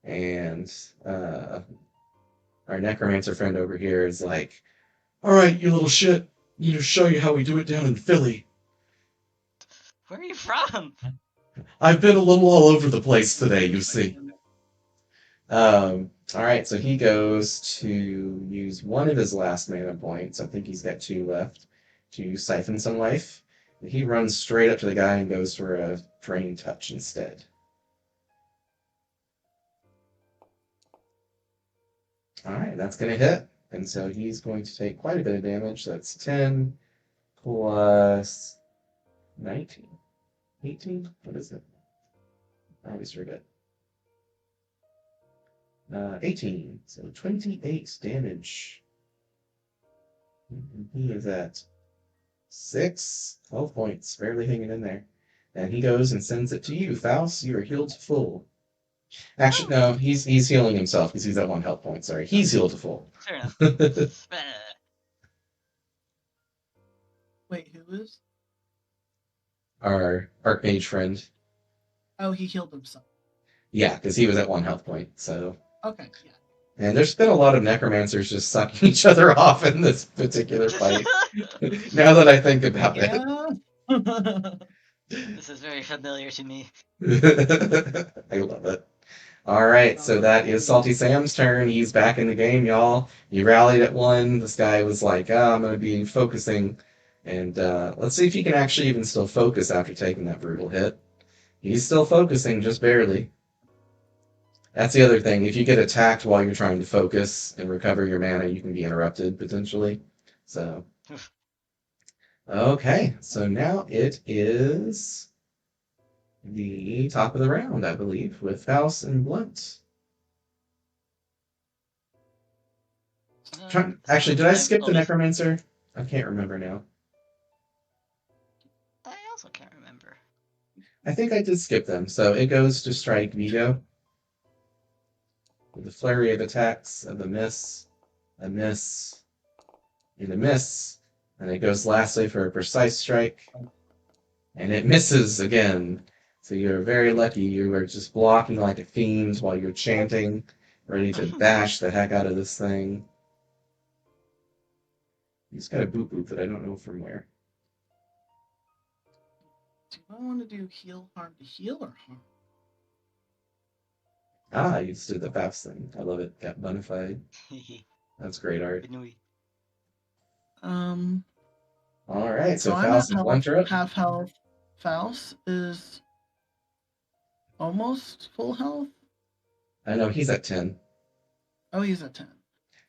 And our necromancer friend over here is like, all right, you little shit. Need to show you how we do it down in Philly. Where are you from? I've been a little all over the place today, you see. All right, so he goes to use one of his last mana points. I think he's got 2 left to siphon some life. He runs straight up to the guy and goes for a drain touch instead. All right, that's going to hit. And so he's going to take quite a bit of damage. That's 10 plus 19. 18? What is it? I always forget. 18. So 28 damage. He is at 12 points, barely hanging in there. And he goes and sends it to you, Faust. You are healed to full. Actually, no, he's healing himself because he's at 1 health point. Sorry, he's healed to full. Fair enough. Wait, who is? Our Archmage friend. Oh, he healed himself. Yeah, because he was at 1 health point. So, Okay, yeah. and there's been a lot of necromancers just sucking each other off in this particular fight. Now that I think about it. Yeah. This is very familiar to me. I love it. All right, so that is Salty Sam's turn. He's back in the game, y'all. You rallied at 1. This guy was like, I'm going to be focusing. And let's see if he can actually even still focus after taking that brutal hit. He's still focusing, just barely. That's the other thing. If you get attacked while you're trying to focus and recover your mana, you can be interrupted, potentially. So, okay. So now it is the top of the round, I believe, with Faust and Blunt. Actually, did I skip the Necromancer? I can't remember now. I also can't remember. I think I did skip them. So it goes to strike Vigo. With a flurry of attacks of a miss, and a miss. And it goes lastly for a precise strike. And it misses again. So you're very lucky. You are just blocking like a fiend while you're chanting, ready to bash the heck out of this thing. He's got a boop boop that I don't know from where. Do I want to do heal harm to heal or harm? Ah, you just did the Faust thing. I love it. Got bonified. That's great art. All right, so I'm Faust at and Blunt are up. half health. Faust is almost full health. I know he's at 10. Oh, he's at 10.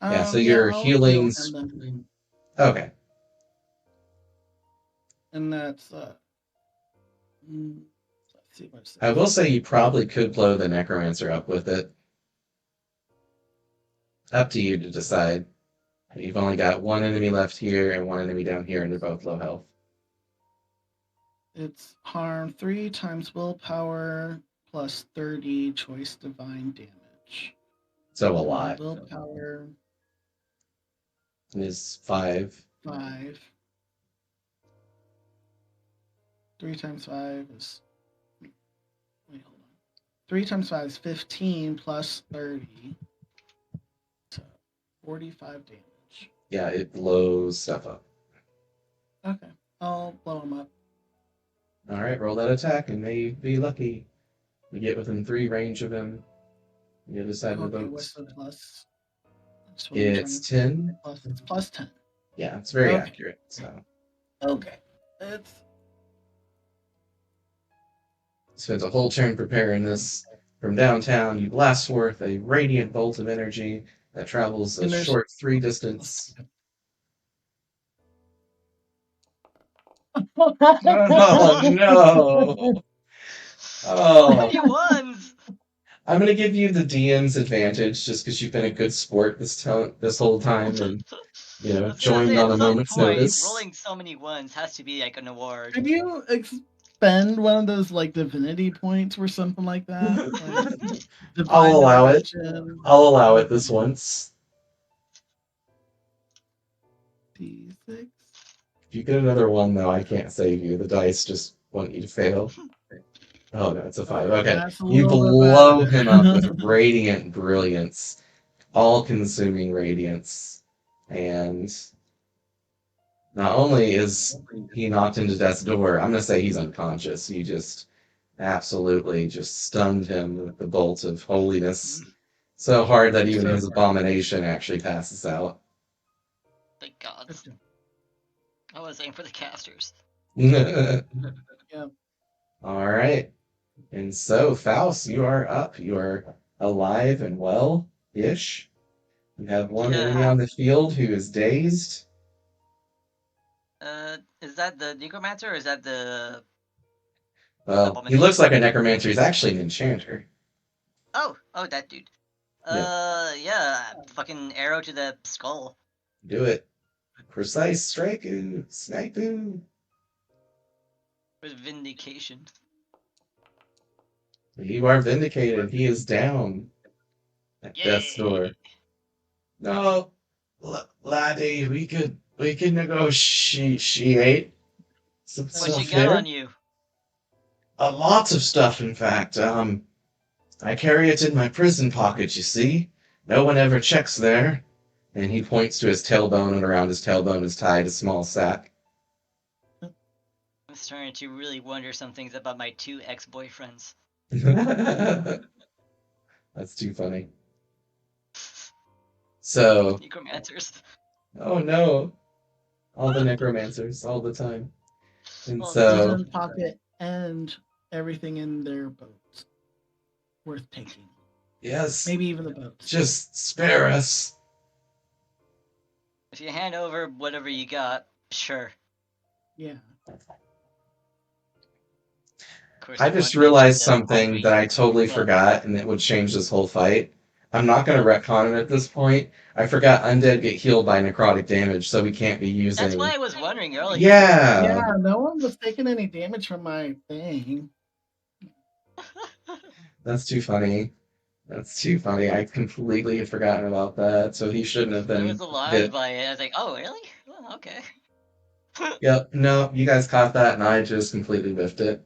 Yeah, so your I'll healing. heal him then. Okay. And that's let's see what it says. I will say you probably could blow the Necromancer up with it. Up to you to decide. You've only got 1 enemy left here and 1 enemy down here, and they're both low health. It's harm 3 times willpower plus 30 choice divine damage. So a lot. Willpower is 5. 5. 3 times 5 is. Wait, hold on. 3 times 5 is 15 plus 30. So 45 damage. Yeah, it blows stuff up. Okay, I'll blow him up. All right, roll that attack and may be lucky. You get within 3 range of him. The other side of the boat. What's the plus? It's 10. It's plus 10. Yeah, it's very accurate. So. Okay. Spends a whole turn preparing this. From downtown, you blast forth a radiant bolt of energy that travels a short 3 distance. Oh no! How many ones? I'm gonna give you the DM's advantage just because you've been a good sport this whole time and joined on a moment's notice. Rolling so many ones has to be like an award. Could you expend one of those like divinity points or something like that? Like, I'll allow it. I'll allow it this once. D6. If you get another 1, though, I can't save you. The dice just want you to fail. Oh, no, it's a 5. Okay. You blow him up with radiant brilliance. All-consuming radiance. And not only is he knocked into death's door, I'm going to say he's unconscious. You just absolutely just stunned him with the bolt of holiness. So hard that even his abomination actually passes out. Thank God. I was aiming for the casters. Yeah. All right. And so, Faust, you are up. You are alive and well-ish. You have 1 enemy on the field who is dazed. Is that the Necromancer or is that the... Well, he looks like a necromancer. He's actually an enchanter. Oh, that dude. Yep. Yeah, fucking arrow to the skull. Do it. Precise strike. Snipe. With vindication. You are vindicated. He is down at death's Yay! door. No, laddie, we could negotiate some What you stuff got here. on you? A lot of stuff, in fact. I carry it in my prison pocket, you see. No one ever checks there. And he points to his tailbone, and around his tailbone is tied a small sack. I'm starting to really wonder some things about my 2 ex-boyfriends. That's too funny. So, Necromancers. oh no, all the necromancers, all the time. And All the time. so, Prison pocket and everything in their boats worth taking. yes, Maybe even the boats. just spare us. If you hand over whatever you got, sure. Yeah. Of course, I I just won't mention realized the something that I totally What? forgot, and it would change this whole fight. I'm not going to retcon it at this point. I forgot undead get healed by necrotic damage, so we can't be That's why using. I was wondering earlier. Yeah, Yeah, no one was taking any damage from my thing. that's too funny. That's too funny. I completely had forgotten about that, so he shouldn't have I was been alarmed hit. by it. I was like, oh, really? Oh, okay. Yep, no, you guys caught that, and I just completely whiffed it.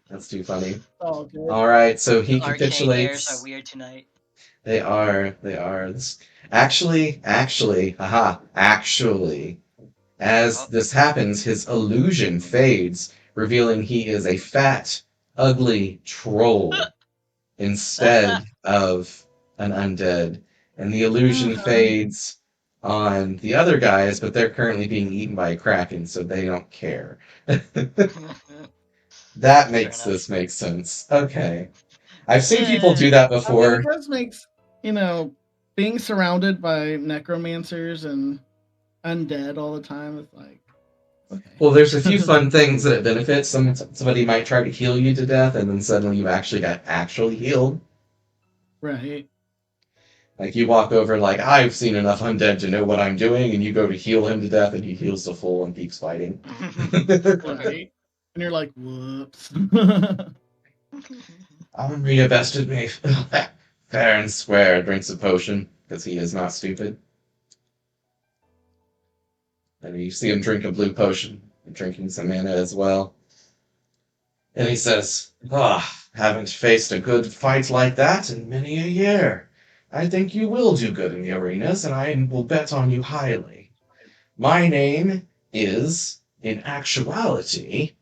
That's too funny. All good. All right, so he Arcane airs are capitulates. weird tonight. They are. They are. Actually, as Oh. this happens, his illusion fades, revealing he is a fat, ugly troll instead of an undead. And the illusion fades on the other guys, but they're currently being eaten by a kraken, so they don't care. That Fair makes enough. this make sense. Okay. I've seen people do Yay! that I mean, it before. does make, being surrounded by necromancers and undead all the time is like, okay. Well, there's a few fun things that it benefits. Somebody might try to heal you to death, and then suddenly you actually got actually healed. Right. Like you walk over, like I've seen enough undead to know what I'm doing, and you go to heal him to death, and he heals to full and keeps fighting. Clever. Right. And you're like, whoops. Amria bested me fair and square. Drinks a potion because he is not stupid. And you see him drink a blue potion, drinking some mana as well. And he says, haven't faced a good fight like that in many a year. I think you will do good in the arenas, and I will bet on you highly. My name is, in actuality,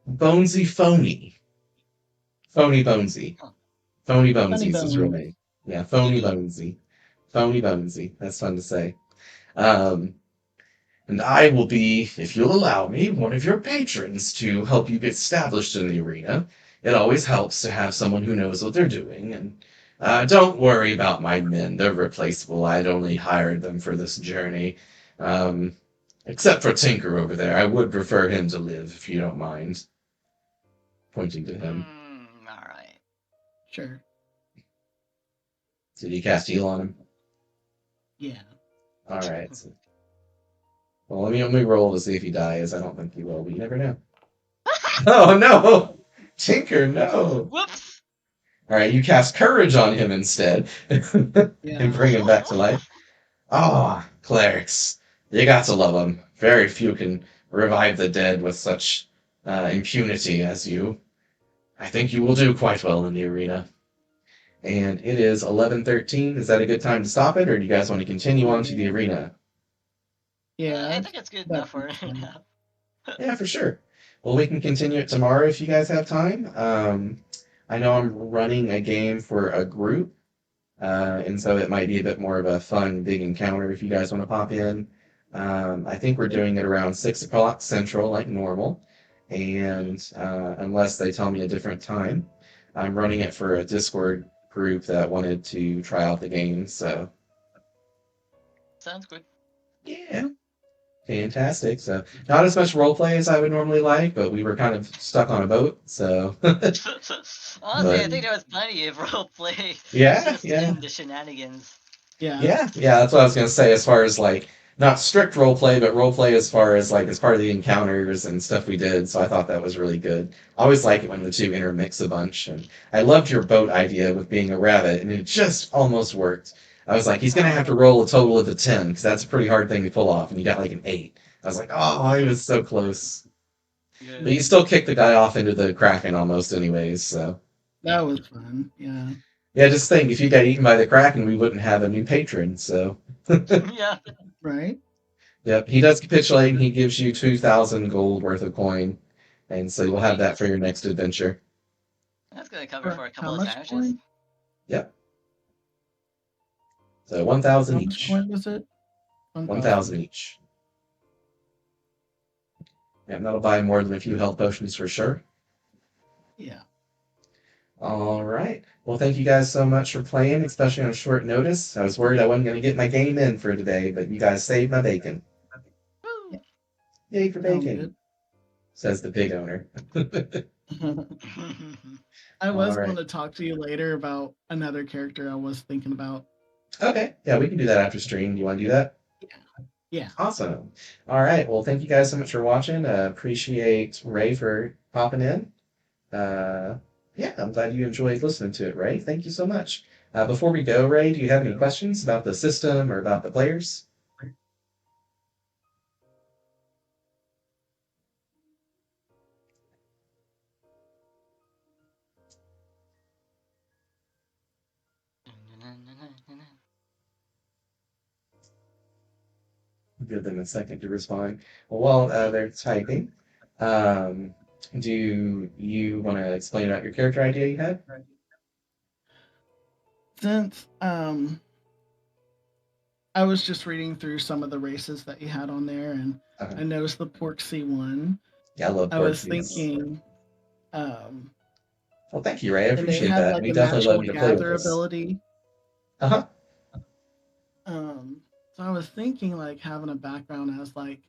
Bonesy Phony. Phony Bonesy. Phony Funny Bonesy is his real bone. name. Yeah, Phony Bonesy. Phony Bonesy. That's fun to say. Um, and I will be, if you'll allow me, one of your patrons to help you get established in the arena. It always helps to have someone who knows what they're doing. And don't worry about my men; they're replaceable. I'd only hired them for this journey. Except for Tinker over there, I would prefer him to live, if you don't mind. Pointing to him. Alright. Sure. Did you cast heal on him? Yeah. All right. Well, let me roll to see if he dies. I don't think he will, but you never know. Oh no, Tinker, no. Whoops! All right, you cast courage on him instead, and Yeah. bring him back to life. Ah, clerics, you got to love them. Very few can revive the dead with such impunity as you. I think you will do quite well in the arena. And it is 11:13. Is that a good time to stop it, or do you guys want to continue on to the arena? Yeah. I think it's good enough for That's fine. now. Yeah, for sure. Well, we can continue it tomorrow if you guys have time. I know I'm running a game for a group, and so it might be a bit more of a fun, big encounter if you guys want to pop in. I think we're doing it around 6 o'clock Central, like normal, and unless they tell me a different time, I'm running it for a Discord group that wanted to try out the game. So, Sounds good. yeah. Fantastic. So, not as much role play as I would normally like, but we were kind of stuck on a boat. So, Honestly, I but think there was plenty of role play yeah, just yeah, in the shenanigans. Yeah. yeah. That's what I was gonna say. As far as like not strict role play, but role play as far as like as part of the encounters and stuff we did. So I thought that was really good. I always like it when the two intermix a bunch. And I loved your boat idea with being a rabbit, and it just almost worked. I was like, he's gonna have to roll a total of a 10 because that's a pretty hard thing to pull off, and you got like an 8. I was like, oh, he was so close. But you Yeah. still kicked the guy off into the Kraken almost anyways, so. That was fun. Yeah. Yeah, just think, if you got eaten by the Kraken, we wouldn't have a new patron, so. Yeah. Right? Yep, he does capitulate and he gives you 2,000 gold worth of coin, and so you'll have that Sweet. for your next adventure. That's gonna cover For for a how couple of much sandwiches. coin? Yep, so 1,000 How much each. coin was it? 1,000 1,000. each. Yeah, that'll buy more than a few health potions for sure. Yeah. All right. Well, thank you guys so much for playing, especially on short notice. I was worried I wasn't going to get my game in for today, but you guys saved my bacon. Woo! Yay for Sounds bacon, good. says the pig owner. I All was going right. to talk to you later about another character I was thinking about. Okay. Yeah, we can do that after stream. Do you want to do that? Yeah. Awesome. All right. Well, thank you guys so much for watching. Appreciate Ray for popping in. Uh, yeah, I'm glad you enjoyed listening to it, Ray. Thank you so much. Before we go, Ray, do you have any questions about the system or about the players? Give them a second to respond. Well, while they're typing, um, do you want to explain about your character idea you had? Since I was just reading through some of the races that you had on there, and Uh, I noticed the Porksy one. yeah, I love I was Porky's. thinking, um, Well, thank you, Ray. I and they appreciate had that. like We a definitely love natural you to play with gather us. ability. Uh-huh. So I was thinking like having a background as like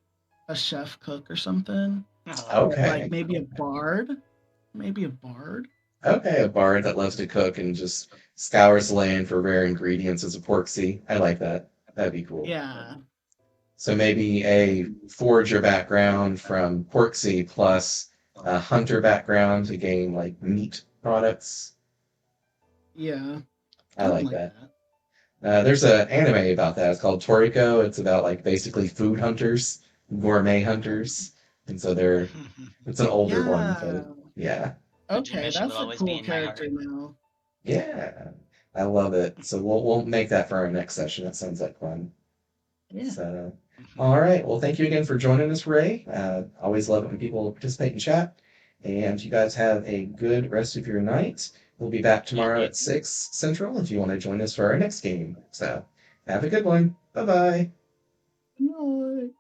a chef cook or something, Oh, or like Okay. maybe a bard. Maybe a bard. Okay, a bard that loves to cook and just scours the land for rare ingredients as a porksy. I like that. That'd be cool. Yeah. So maybe a forger background from porksy plus a hunter background to gain like meat products. Yeah. I Something like like that. that. There's an anime about that. It's called Toriko. It's about like basically food hunters, gourmet hunters, and so it's an older one, Yeah. but yeah, Okay, Jimishi will that's a always be cool in my heart. character now. yeah, I love it. So we'll make that for our next session. That sounds like fun. Yeah. So, all right. Well, thank you again for joining us, Ray. Always love it when people participate in chat. And you guys have a good rest of your night. We'll be back Yeah, tomorrow you at 6 Central if you want to join us for our next game. So, have a good one. Bye bye. No.